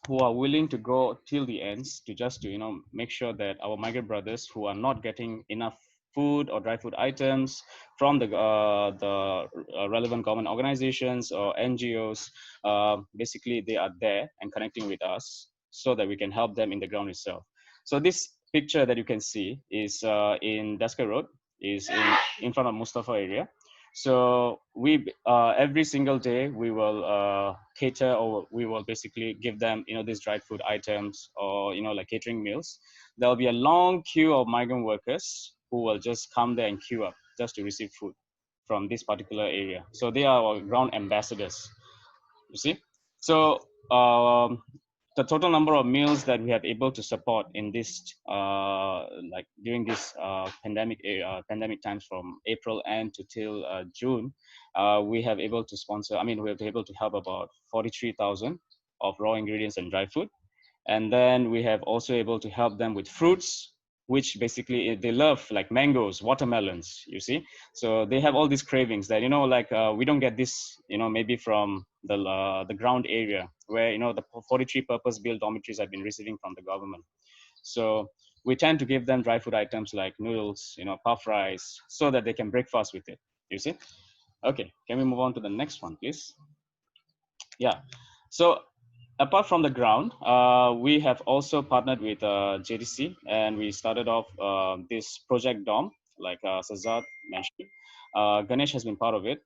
who are willing to go till the ends to just to, you know, make sure that our migrant brothers who are not getting enough food or dry food items from the relevant government organizations or NGOs, basically they are there and connecting with us so that we can help them in the ground itself. So this picture that you can see is in Desker Road, is in front of Mustafa area. So we every single day we will cater, or we will basically give them, you know, these dried food items, or, you know, like catering meals. There'll be a long queue of migrant workers who will just come there and queue up just to receive food from this particular area. So they are our ground ambassadors, you see. So the total number of meals that we have able to support in this, like during this pandemic times from April end to till June, we have able to sponsor, I mean, we have able to help about 43,000 of raw ingredients and dry food. And then we have also able to help them with fruits, which basically they love, like mangoes, watermelons, you see. So they have all these cravings that, you know, like we don't get this, you know, maybe from the ground area where, you know, the 43 purpose-built dormitories have been receiving from the government. So we tend to give them dry food items like noodles, you know, puff rice, so that they can break fast with it, you see. Okay, can we move on to the next one, please? Yeah, so apart from the ground, we have also partnered with JDC, and we started off this project DOM, like Sazad mentioned. Ganesh has been part of it.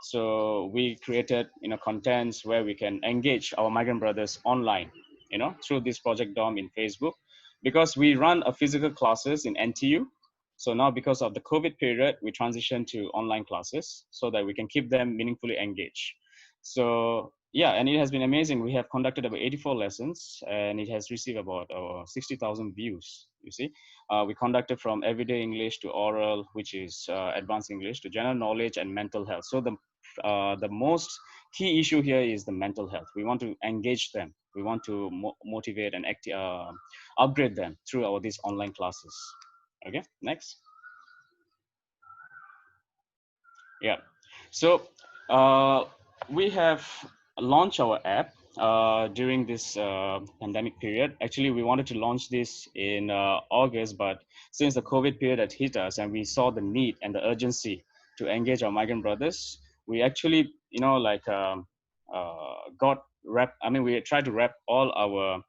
So we created, you know, contents where we can engage our migrant brothers online, you know, through this project DOM in Facebook, because we run a physical classes in NTU. So now, because of the COVID period, we transitioned to online classes so that we can keep them meaningfully engaged. So yeah, and it has been amazing. We have conducted about 84 lessons, and it has received about 60,000 views You see, we conducted from everyday English to oral, which is advanced English, to general knowledge and mental health. So the most key issue here is the mental health. We want to engage them. We want to motivate and upgrade them through these online classes. Okay, next. Yeah, so we have launched our app during this pandemic period. Actually, we wanted to launch this in August, but since the COVID period had hit us and we saw the need and the urgency to engage our migrant brothers, we actually, we tried to wrap all our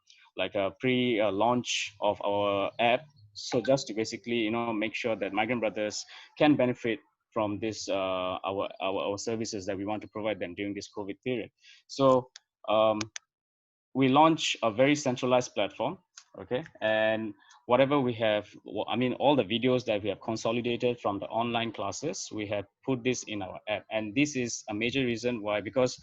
pre-launch of our app. So just to basically, make sure that migrant brothers can benefit from this our services that we want to provide them during this COVID period. So we launch a very centralized platform, okay? And whatever we have, all the videos that we have consolidated from the online classes, we have put this in our app. And this is a major reason why, because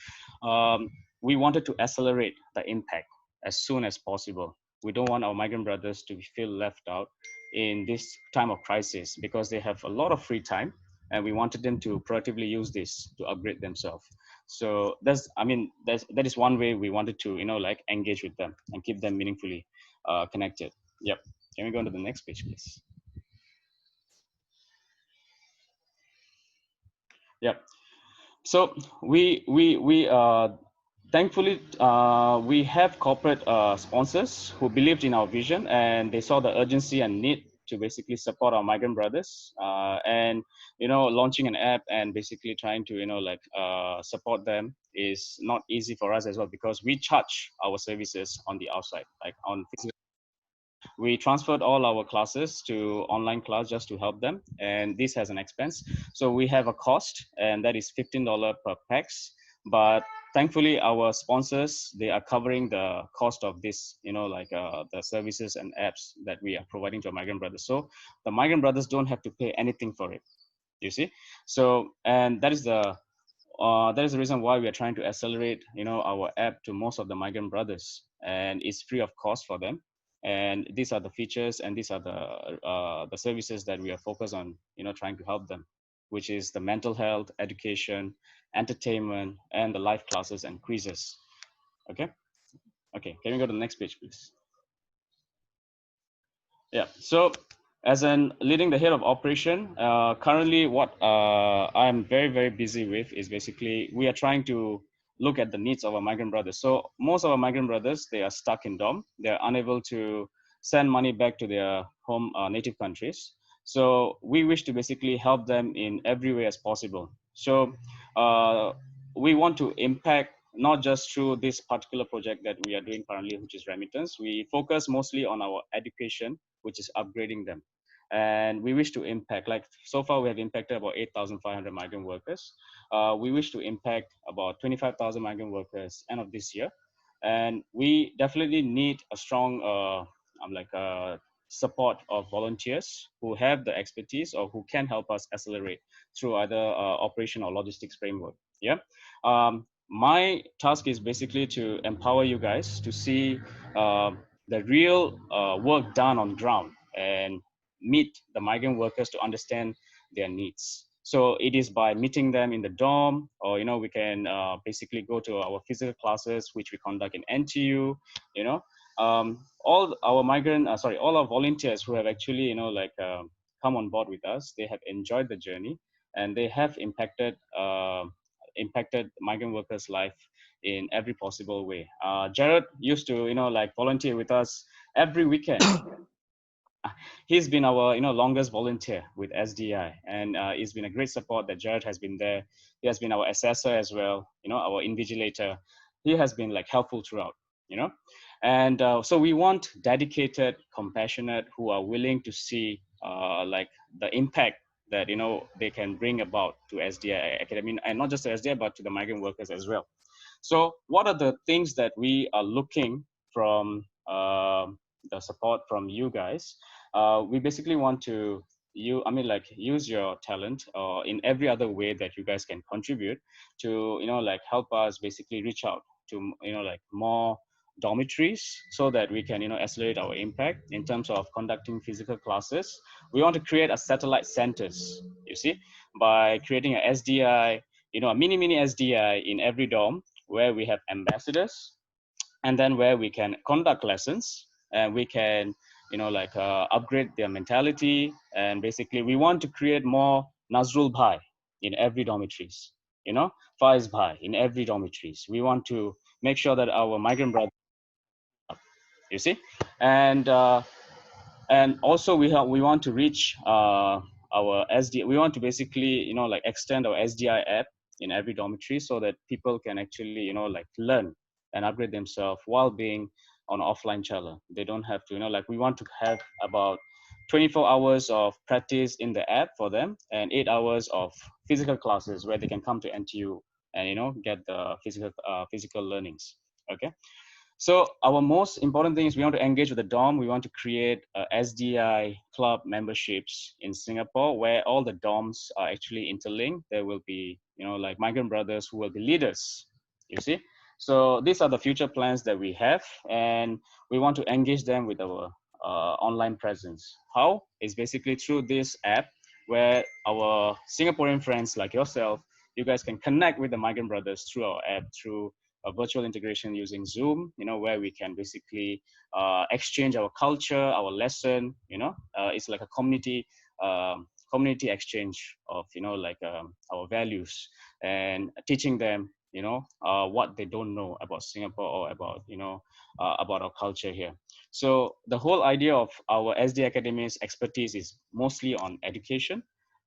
we wanted to accelerate the impact as soon as possible. We don't want our migrant brothers to feel left out in this time of crisis, because they have a lot of free time and we wanted them to proactively use this to upgrade themselves. So that is one way we wanted to engage with them and keep them meaningfully connected. Yep. Can we go on to the next page, please? Yep. So we thankfully we have corporate sponsors who believed in our vision, and they saw the urgency and need to basically support our migrant brothers, and launching an app and basically trying to support them is not easy for us as well, because we charge our services on the outside, like on physical. We transferred all our classes to online class just to help them, and this has an expense. So we have a cost, and that is $15 per pax. But thankfully, our sponsors, they are covering the cost of this, the services and apps that we are providing to our migrant brothers. So the migrant brothers don't have to pay anything for it, you see. So, and that is the reason why we are trying to accelerate, our app to most of the migrant brothers, and it's free of cost for them. And these are the features, and these are the services that we are focused on, trying to help them, which is the mental health, education, entertainment, and the live classes and quizzes. Okay. Okay. Can we go to the next page, please? Yeah. So, as an leading the head of operation, currently what I'm very, very busy with is basically we are trying to look at the needs of our migrant brothers. So most of our migrant brothers, they are stuck in dorm. They're unable to send money back to their home native countries. So we wish to basically help them in every way as possible. So we want to impact not just through this particular project that we are doing currently, which is remittance. We focus mostly on our education, which is upgrading them. And we wish to impact, like so far we have impacted about 8,500 migrant workers. We wish to impact about 25,000 migrant workers end of this year. And we definitely need a strong support of volunteers who have the expertise or who can help us accelerate through either operation or logistics framework. Yeah. My task is basically to empower you guys to see the real work done on ground and meet the migrant workers to understand their needs. So it is by meeting them in the dorm, or we can basically go to our physical classes, which we conduct in NTU. All our volunteers who have actually come on board with us, they have enjoyed the journey, and they have impacted migrant workers' life in every possible way. Jared used to volunteer with us every weekend. He's been our longest volunteer with SDI, and it's been a great support that Jared has been there. He has been our assessor as well, our invigilator. He has been helpful throughout, and so we want dedicated, compassionate, who are willing to see the impact that they can bring about to SDI Academy, and not just to SDI but to the migrant workers as well. So what are the things that we are looking from the support from you guys? We basically want to use your talent or in every other way that you guys can contribute to help us basically reach out to more dormitories so that we can, accelerate our impact in terms of conducting physical classes. We want to create a satellite centers, you see, by creating a SDI, a mini SDI in every dorm where we have ambassadors, and then where we can conduct lessons and we can, upgrade their mentality. And basically we want to create more Nazrul Bhai in every dormitories, Faiz Bhai in every dormitories. We want to make sure that our migrant brothers, you see, and also we want to reach our SDI. We want to basically, extend our SDI app in every dormitory so that people can actually, learn and upgrade themselves while being on offline channel. They don't have to, we want to have about 24 hours of practice in the app for them and 8 hours of physical classes where they can come to NTU and, get the physical learnings. Okay. So our most important thing is we want to engage with the dorm. We want to create SDI club memberships in Singapore where all the dorms are actually interlinked. There will be, migrant brothers who will be leaders, you see. So these are the future plans that we have, and we want to engage them with our online presence. How? It's basically through this app where our Singaporean friends like yourself, you guys can connect with the migrant brothers through our app, through a virtual integration using Zoom, where we can basically exchange our culture, our lesson, it's like a community exchange of, our values and teaching them, what they don't know about Singapore or about, about our culture here. So the whole idea of our SDI Academy's expertise is mostly on education,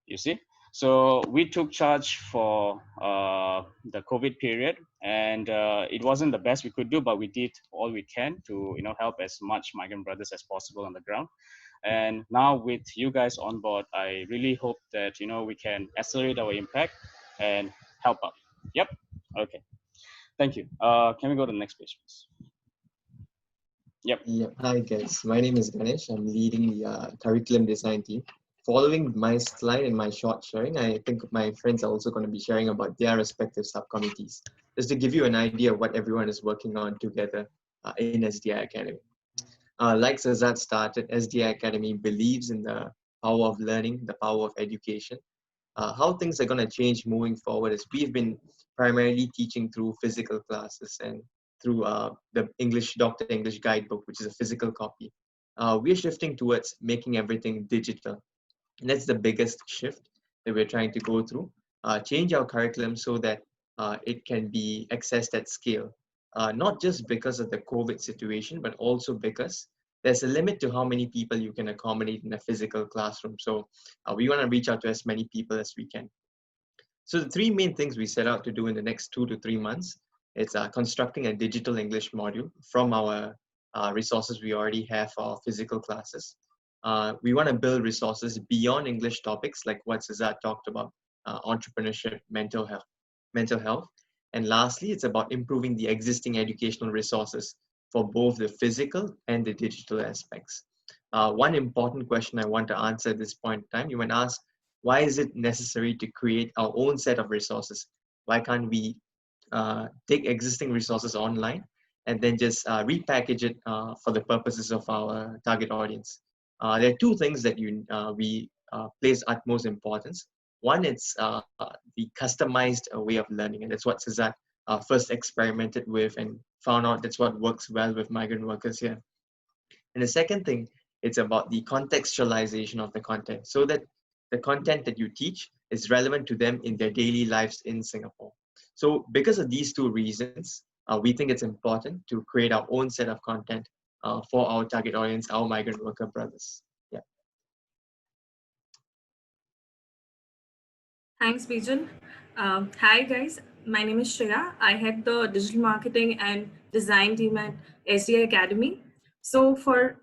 you see. So we took charge for the COVID period, and it wasn't the best we could do, but we did all we can to help as much migrant brothers as possible on the ground. And now with you guys on board, I really hope that we can accelerate our impact and help out. Yep. Okay. Thank you. Can we go to the next page, please? Yep. Hi guys, my name is Ganesh. I'm leading the curriculum design team. Following my slide and my short sharing, I think my friends are also going to be sharing about their respective subcommittees, just to give you an idea of what everyone is working on together in SDI Academy. Like Sazad started, SDI Academy believes in the power of learning, the power of education. How things are going to change moving forward is we've been primarily teaching through physical classes and through the Dr. English guidebook, which is a physical copy. We're shifting towards making everything digital. And that's the biggest shift that we're trying to go through. Change our curriculum so that it can be accessed at scale. Not just because of the COVID situation, but also because there's a limit to how many people you can accommodate in a physical classroom. So we want to reach out to as many people as we can. So the three main things we set out to do in the next 2 to 3 months is constructing a digital English module from our resources we already have for our physical classes. We want to build resources beyond English topics like what Sazad talked about, entrepreneurship, mental health. And lastly, it's about improving the existing educational resources for both the physical and the digital aspects. One important question I want to answer at this point in time, you might ask, why is it necessary to create our own set of resources? Why can't we take existing resources online and then just repackage it for the purposes of our target audience? There are two things that we place utmost importance. One, it's the customized way of learning, and that's what Sazad first experimented with and found out that's what works well with migrant workers here. And the second thing, it's about the contextualization of the content so that the content that you teach is relevant to them in their daily lives in Singapore. So because of these two reasons, we think it's important to create our own set of content for our target audience, our migrant worker brothers. Yeah. Thanks, Bijal. Hi, guys. My name is Shreya. I head the digital marketing and design team at SDI Academy. So for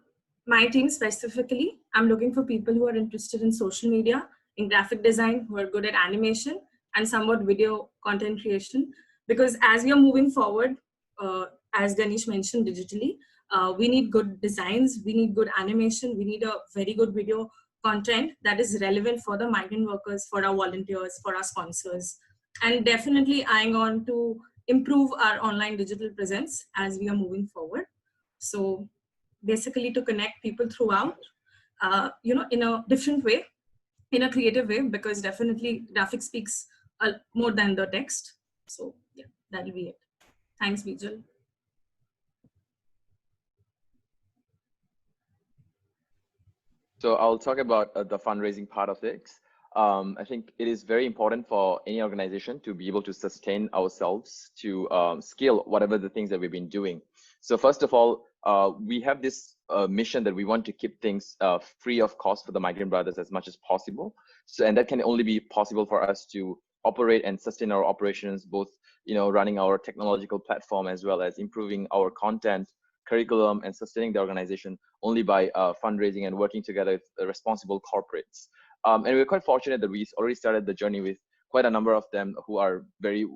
my team specifically, I'm looking for people who are interested in social media, in graphic design, who are good at animation, and somewhat video content creation. Because as we are moving forward, as Ganesh mentioned, digitally, we need good designs, we need good animation, we need a very good video content that is relevant for the migrant workers, for our volunteers, for our sponsors, and definitely eyeing on to improve our online digital presence as we are moving forward. So basically to connect people throughout, in a different way, in a creative way, because definitely graphic speaks more than the text. So yeah, that'll be it. Thanks, Bijal. So I'll talk about the fundraising part of it. I think it is very important for any organization to be able to sustain ourselves to scale whatever the things that we've been doing. So first of all, we have this mission that we want to keep things free of cost for the migrant brothers as much as possible. So, and that can only be possible for us to operate and sustain our operations, both running our technological platform as well as improving our content, curriculum, and sustaining the organization only by fundraising and working together with responsible corporates. And we're quite fortunate that we already started the journey with quite a number of them who are very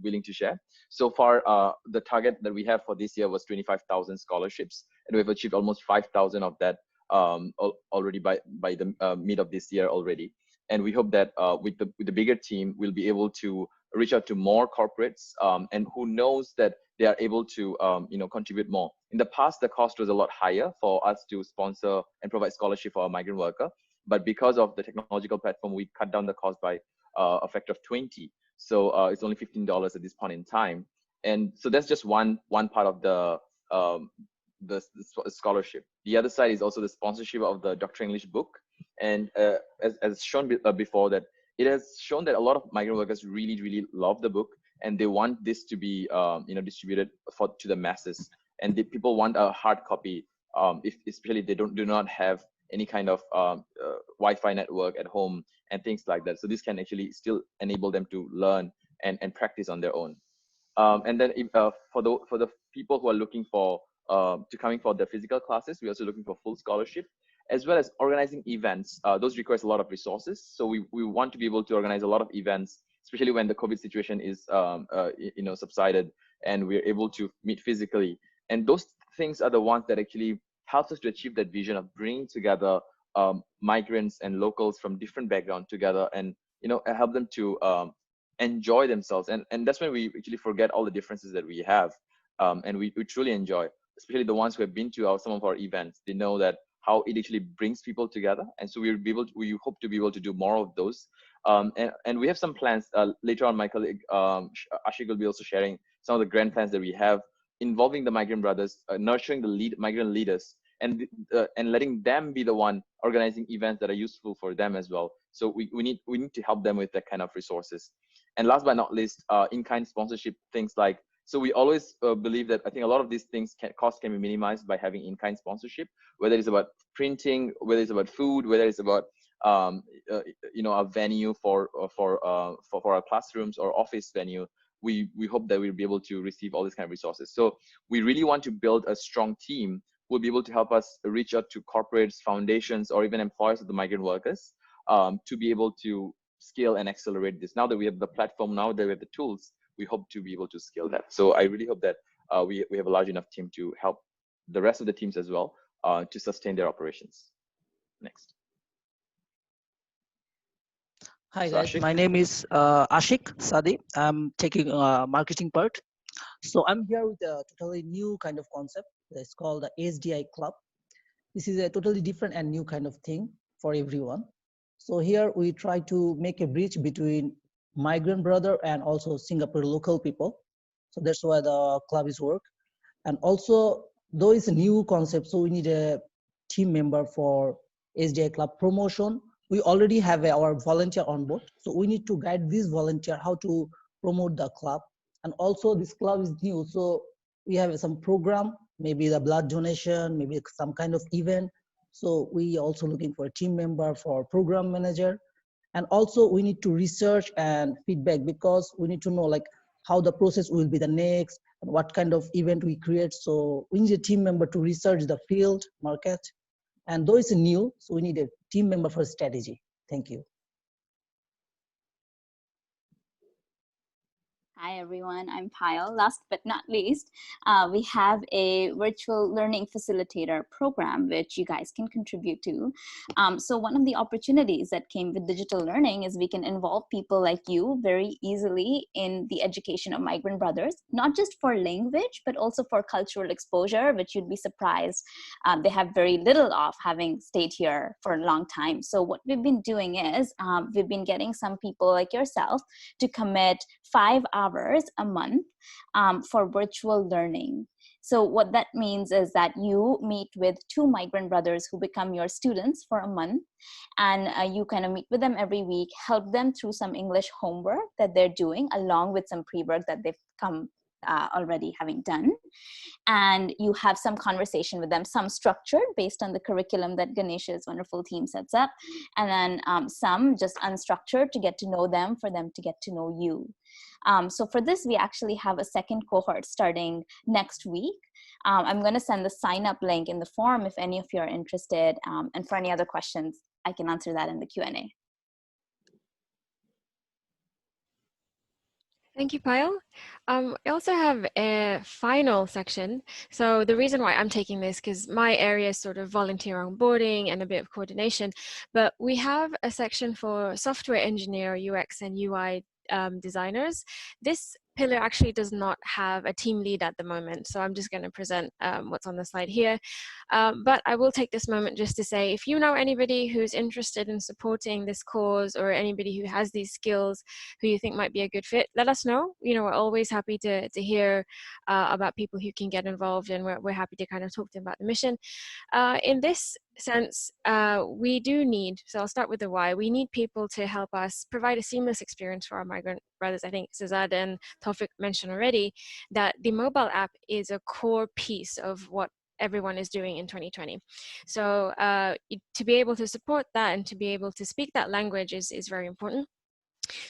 willing to share. So far, the target that we have for this year was 25,000 scholarships, and we've achieved almost 5,000 of that already by the mid of this year already. And we hope that with the bigger team, we'll be able to reach out to more corporates, and who knows that they are able to contribute more. In the past, the cost was a lot higher for us to sponsor and provide scholarship for a migrant worker. But because of the technological platform, we cut down the cost by a factor of 20. So it's only $15 at this point in time. And so that's just one part of the scholarship. The other side is also the sponsorship of the Dr. English book. And as shown before, that it has shown that a lot of migrant workers really, really love the book, and they want this to be distributed to the masses. And the people want a hard copy, especially if they do not have any kind of Wi-Fi network at home and things like that. So this can actually still enable them to learn and practice on their own. And then for the people who are looking for coming for the physical classes, we're also looking for full scholarship, as well as organizing events. Those requires a lot of resources. So we want to be able to organize a lot of events, especially when the COVID situation is subsided and we're able to meet physically. And those things are the ones that actually helps us to achieve that vision of bringing together migrants and locals from different backgrounds together, and help them to enjoy themselves. And that's when we actually forget all the differences that we have, and we truly enjoy, especially the ones who have been to some of our events. They know that how it actually brings people together, and so we hope to be able to do more of those. And we have some plans later on. My colleague Ashik will be also sharing some of the grand plans that we have involving the migrant brothers, nurturing the migrant leaders, and letting them be the one organizing events that are useful for them as well. So we need to help them with that kind of resources. And last but not least, in-kind sponsorship, things like, so we always believe that I think a lot of these things cost can be minimized by having in-kind sponsorship, whether it's about printing, whether it's about food, whether it's about a venue for our classrooms or office venue. We hope that we'll be able to receive all these kind of resources. So we really want to build a strong team who will be able to help us reach out to corporates, foundations, or even employers of the migrant workers to be able to scale and accelerate this. Now that we have the platform, now that we have the tools, we hope to be able to scale that. So I really hope that we have a large enough team to help the rest of the teams as well to sustain their operations. Next. Hi guys, my name is Ashik Sadi. I'm taking marketing part. So I'm here with a totally new kind of concept. It's called the SDI Club. This is a totally different and new kind of thing for everyone. So here we try to make a bridge between migrant brother and also Singapore local people. So that's why the club is work. And also, though it's a new concept, so we need a team member for SDI Club promotion. We already have our volunteer on board. So we need to guide this volunteer how to promote the club. And also this club is new. So we have some program, maybe the blood donation, maybe some kind of event. So we also looking for a team member for program manager. And also we need to research and feedback, because we need to know like how the process will be the next and what kind of event we create. So we need a team member to research the field, market. And though it's new, so we need a team member for strategy. Thank you. Hi everyone, I'm Payal. Last but not least, we have a virtual learning facilitator program which you guys can contribute to. So one of the opportunities that came with digital learning is we can involve people like you very easily in the education of migrant brothers, not just for language, but also for cultural exposure, which you'd be surprised they have very little of, having stayed here for a long time. So what we've been doing is we've been getting some people like yourself to commit 5 hours a month for virtual learning. So what that means is that you meet with 2 migrant brothers who become your students for a month, and you kind of meet with them every week, help them through some English homework that they're doing, along with some pre-work that they've come already having done. And you have some conversation with them, some structured based on the curriculum that Ganesh's wonderful team sets up, and then some just unstructured to get to know them, for them to get to know you. So for this, we actually have a second cohort starting next week. I'm going to send the sign up link in the form if any of you are interested, and for any other questions, I can answer that in the Q&A. Thank you, Payal. I also have a final section. So the reason why I'm taking this, because my area is sort of volunteer onboarding and a bit of coordination, but we have a section for software engineer, UX and UI designers. This pillar actually does not have a team lead at the moment, so I'm just going to present what's on the slide here. But I will take this moment just to say, if you know anybody who's interested in supporting this cause, or anybody who has these skills who you think might be a good fit, let us know. You know, we're always happy to hear about people who can get involved, and we're happy to kind of talk to them about the mission. In this sense, we do need, so I'll start with the why. We need people to help us provide a seamless experience for our migrant brothers. I think Sazad and Tawfiq mentioned already that the mobile app is a core piece of what everyone is doing in 2020. So to be able to support that and to be able to speak that language is very important.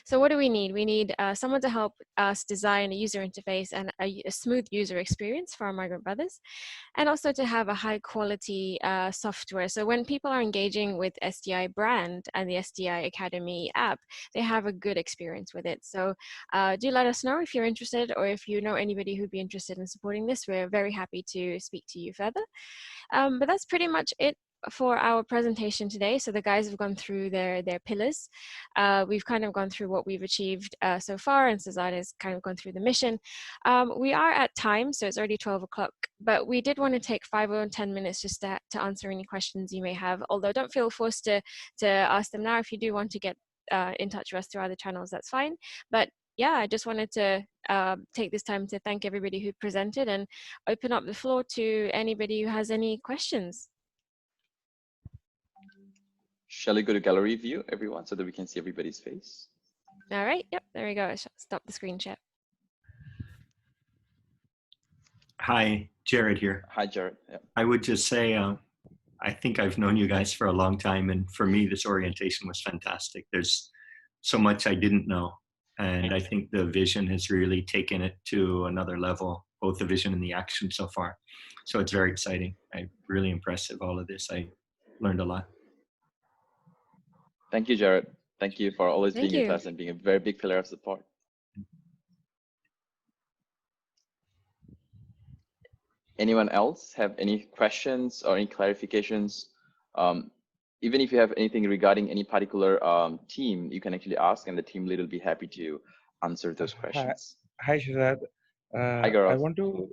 So what do we need? We need someone to help us design a user interface and a smooth user experience for our migrant brothers, and also to have a high quality software. So when people are engaging with SDI brand and the SDI Academy app, they have a good experience with it. So do let us know if you're interested, or if you know anybody who'd be interested in supporting this. We're very happy to speak to you further. But that's pretty much it for our presentation today. So the guys have gone through their pillars. We've kind of gone through what we've achieved so far, and Sazad has kind of gone through the mission. We are at time, so it's already 12 o'clock, but we did want to take 5 or 10 minutes just to answer any questions you may have, although don't feel forced to ask them now. If you do want to get in touch with us through other channels, that's fine. But yeah, I just wanted to take this time to thank everybody who presented and open up the floor to anybody who has any questions. Shall we go to gallery view, everyone, so that we can see everybody's face? All right, yep, there we go. I stop the screen share. Hi, Jared here. Hi, Jared. Yep. I would just say, I think I've known you guys for a long time, and for me, this orientation was fantastic. There's so much I didn't know, and I think the vision has really taken it to another level, both the vision and the action so far. So it's very exciting. I'm really impressed with all of this. I learned a lot. Thank you, Jared. Thank you for always being with us and being a very big pillar of support. Anyone else have any questions or any clarifications? Even if you have anything regarding any particular team, you can actually ask, and the team lead will be happy to answer those questions. Hi, Shazad. Hi, Gaurav. I want to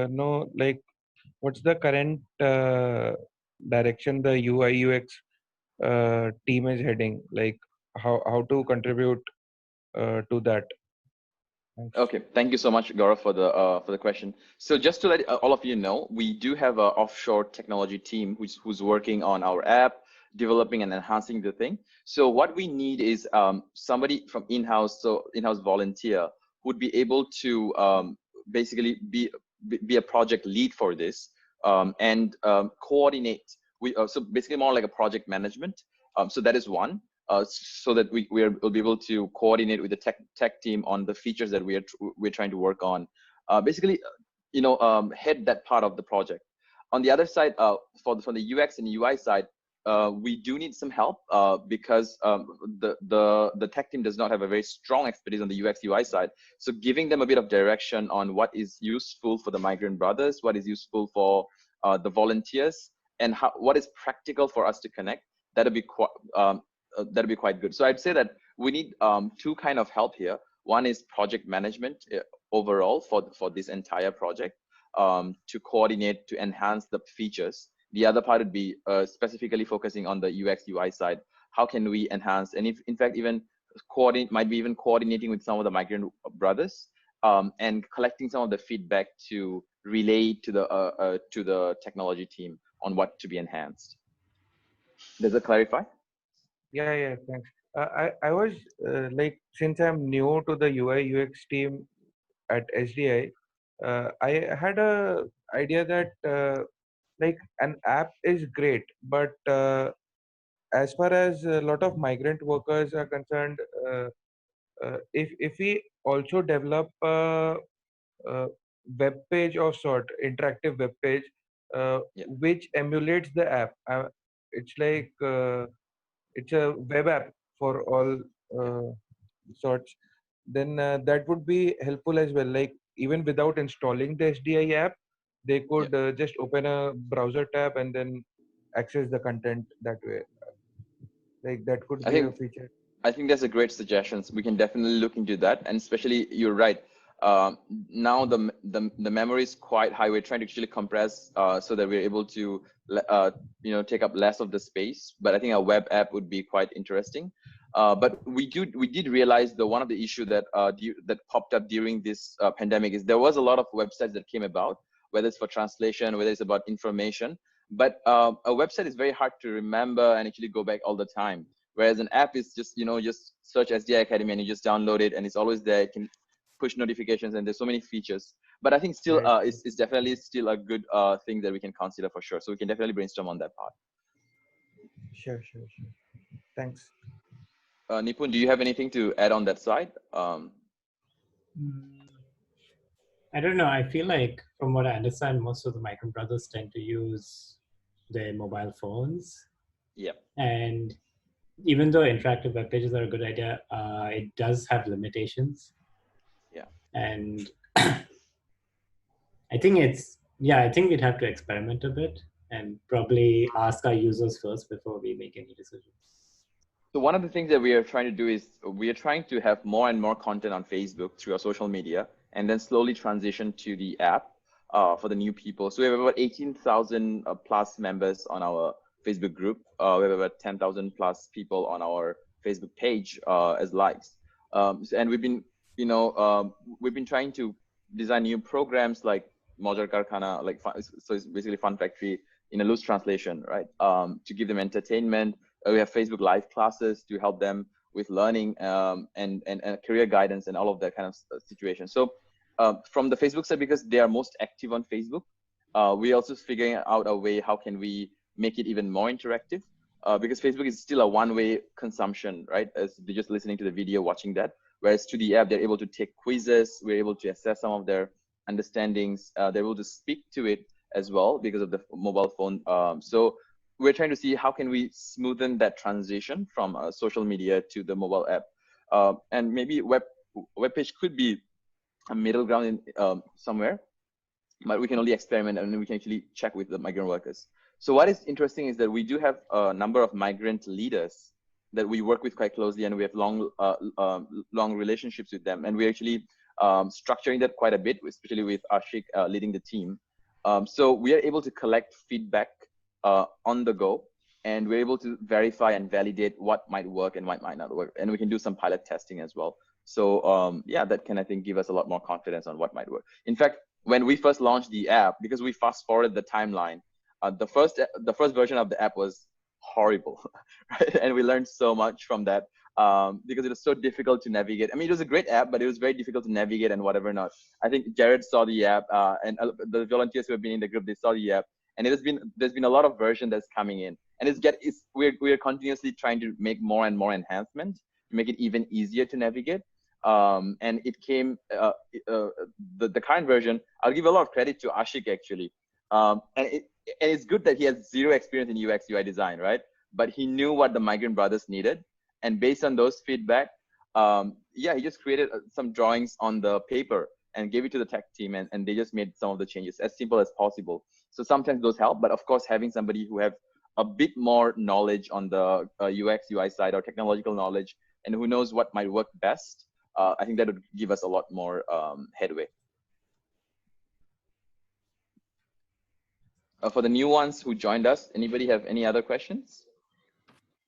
know, like, what's the current direction the UI UX team is heading? Like, how to contribute to that? Thanks. Okay, thank you so much, Gaurav, for the question. So just to let all of you know, we do have an offshore technology team who's working on our app, developing and enhancing the thing. So what we need is somebody from in-house, so in-house volunteer, who would be able to basically be a project lead for this and coordinate. So basically more like a project management. So that is one. So that we'll be able to coordinate with the tech team on the features that we're trying to work on. Basically, you know, head that part of the project. On the other side, for the UX and UI side, we do need some help because the tech team does not have a very strong expertise on the UX UI side. So giving them a bit of direction on what is useful for the migrant brothers, what is useful for the volunteers, and what is practical for us to connect, that'll be quite good. So I'd say that we need two kind of help here. One is project management overall for this entire project, to coordinate, to enhance the features. The other part would be specifically focusing on the UX UI side. How can we enhance, and if in fact even coordinating with some of the migrant brothers, and collecting some of the feedback to relay to the technology team on what to be enhanced. Does it clarify? Yeah, thanks. I was like, since I'm new to the UI UX team at SDI, I had a idea that like an app is great, but as far as a lot of migrant workers are concerned, if we also develop a web page of sort, interactive web page, which emulates the app, it's like it's a web app for all sorts, then that would be helpful as well. Like even without installing the SDI app, they could just open a browser tab and then access the content that way. Like that could be a feature. I think that's a great suggestion. We can definitely look into that, and especially you're right. Now the memory is quite high. We're trying to actually compress so that we're able to take up less of the space. But I think a web app would be quite interesting. But we did realize that one of the issue that that popped up during this pandemic is there was a lot of websites that came about, whether it's for translation, whether it's about information. But a website is very hard to remember and actually go back all the time. Whereas an app is just, just search SDI Academy and you just download it and it's always there. It can push notifications and there's so many features. But I think still it's definitely still a good thing that we can consider for sure. So we can definitely brainstorm on that part. Sure. Thanks. Nipun, do you have anything to add on that side? I don't know. I feel like from what I understand, most of the migrant brothers tend to use their mobile phones. Yeah. And even though interactive web pages are a good idea, it does have limitations. Yeah. And I think we'd have to experiment a bit and probably ask our users first before we make any decisions. So one of the things that we are trying to do is we are trying to have more and more content on Facebook through our social media, and then slowly transition to the app for the new people. So we have about 18,000 plus members on our Facebook group. We have about 10,000 plus people on our Facebook page as likes. And we've been, we've been trying to design new programs like Mojar Karkhana, so it's basically Fun Factory in a loose translation, right? To give them entertainment. We have Facebook Live classes to help them with learning and career guidance and all of that kind of situation. So from the Facebook side, because they are most active on Facebook, we're also figuring out a way how can we make it even more interactive, because Facebook is still a one-way consumption, right? As they're just listening to the video, watching that. Whereas to the app, they're able to take quizzes. We're able to assess some of their understandings. They're able to speak to it as well because of the mobile phone. So we're trying to see how can we smoothen that transition from social media to the mobile app. And maybe web page could be a middle ground in, somewhere, but we can only experiment and then we can actually check with the migrant workers. So what is interesting is that we do have a number of migrant leaders that we work with quite closely, and we have long relationships with them. And we're actually structuring that quite a bit, especially with Ashik leading the team. So we are able to collect feedback on the go, and we're able to verify and validate what might work and what might not work. And we can do some pilot testing as well. So yeah, that can, I think, give us a lot more confidence on what might work. In fact, when we first launched the app, because we fast forwarded the timeline, the first version of the app was horrible, right? And we learned so much from that because it was so difficult to navigate. I mean, it was a great app, but it was very difficult to navigate and whatever not. I think Jared saw the app, and the volunteers who have been in the group, they saw the app, and there's been a lot of version that's coming in, and we're continuously trying to make more and more enhancements to make it even easier to navigate. And it came the current version. I'll give a lot of credit to Ashik actually, and it's good that he has zero experience in UX UI design, right? but he knew what the migrant brothers needed. And based on those feedback, yeah, he just created some drawings on the paper and gave it to the tech team, and they just made some of the changes as simple as possible. So sometimes those help, but of course, having somebody who have a bit more knowledge on the UX, UI side or technological knowledge, and who knows what might work best, I think that would give us a lot more headway. For the new ones who joined us, anybody have any other questions?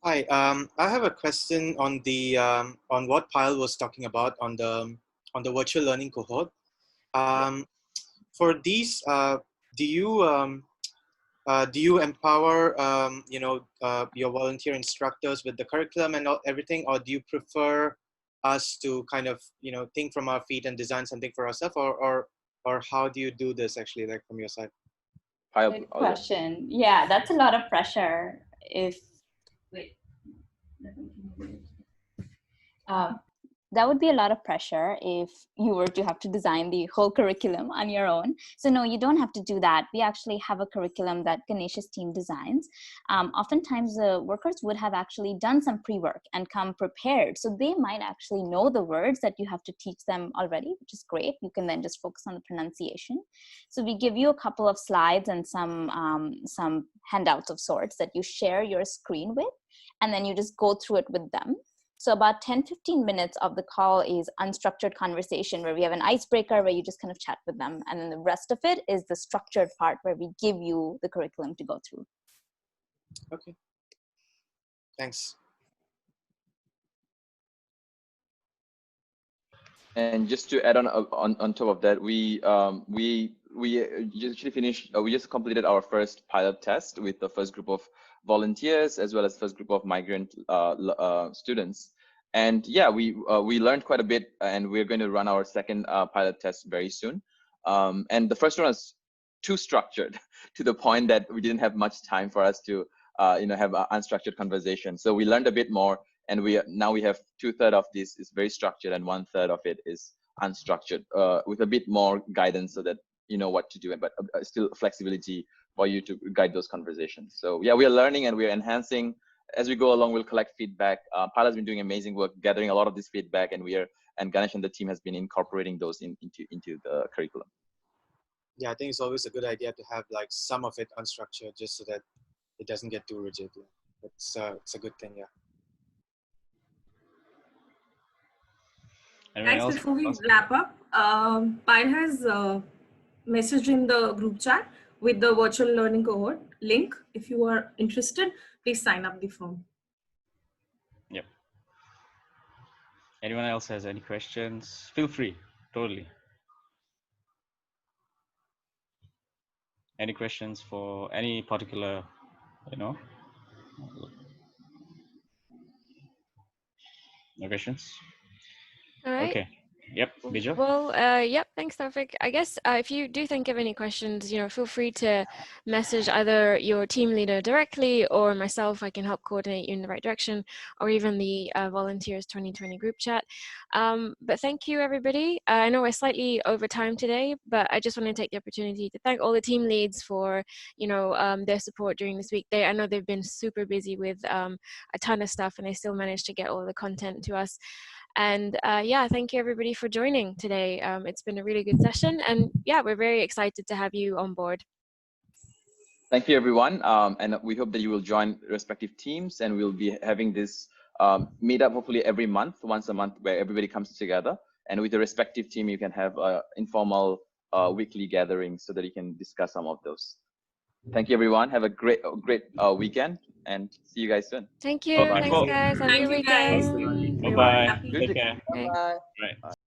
Hi, I have a question on the on what Payal was talking about on the virtual learning cohort. For these, do you empower your volunteer instructors with the curriculum and everything, or do you prefer us to kind of think from our feet and design something for ourselves, or how do you do this actually, like from your side? Good question. Yeah, that's a lot of pressure. That would be a lot of pressure if you were to have to design the whole curriculum on your own. So no, you don't have to do that. We actually have a curriculum that Ganesh's team designs. Oftentimes the workers would have actually done some pre-work and come prepared. So they might actually know the words that you have to teach them already, which is great. You can then just focus on the pronunciation. So we give you a couple of slides and some handouts of sorts that you share your screen with, and then you just go through it with them. So about 10-15 minutes of the call is unstructured conversation, where we have an icebreaker where you just kind of chat with them. And then the rest of it is the structured part where we give you the curriculum to go through. Okay. Thanks. And just to add on top of that, we just finished. We just completed our first pilot test with the first group of volunteers as well as first group of migrant students. And yeah, we learned quite a bit, and we're going to run our second pilot test very soon. And the first one was too structured to the point that we didn't have much time for us to have an unstructured conversation. So we learned a bit more. And now we have 2/3 of this is very structured and 1/3 of it is unstructured, with a bit more guidance so that you know what to do, but still flexibility for you to guide those conversations. So yeah, we are learning and we are enhancing as we go along. We'll collect feedback. Pala's been doing amazing work gathering a lot of this feedback, and Ganesh and the team has been incorporating those into the curriculum. Yeah, I think it's always a good idea to have like some of it unstructured, just so that it doesn't get too rigid. It's a good thing, yeah. Guys, before we wrap up, Payal has messaged in the group chat with the virtual learning cohort link. If you are interested, please sign up the form. Yep. Anyone else has any questions? Feel free, totally. Any questions for any particular, No questions? All right. Okay. Yep, Bijal. Well, yep, thanks, Taufik. I guess if you do think of any questions, feel free to message either your team leader directly or myself. I can help coordinate you in the right direction, or even the Volunteers 2020 group chat. But thank you, everybody. I know we're slightly over time today, but I just want to take the opportunity to thank all the team leads for, their support during this week. I know they've been super busy with a ton of stuff, and they still managed to get all the content to us. And yeah, thank you everybody for joining today. It's been a really good session, and yeah, we're very excited to have you on board. Thank you, everyone. And we hope that you will join respective teams, and we'll be having this meetup hopefully every month, once a month, where everybody comes together. And with the respective team, you can have informal weekly gatherings so that you can discuss some of those. Thank you, everyone. Have a great weekend, and see you guys soon. Thank you. Bye-bye. Thanks, guys. Have a good weekend. Bye-bye. Take care. Bye. Right.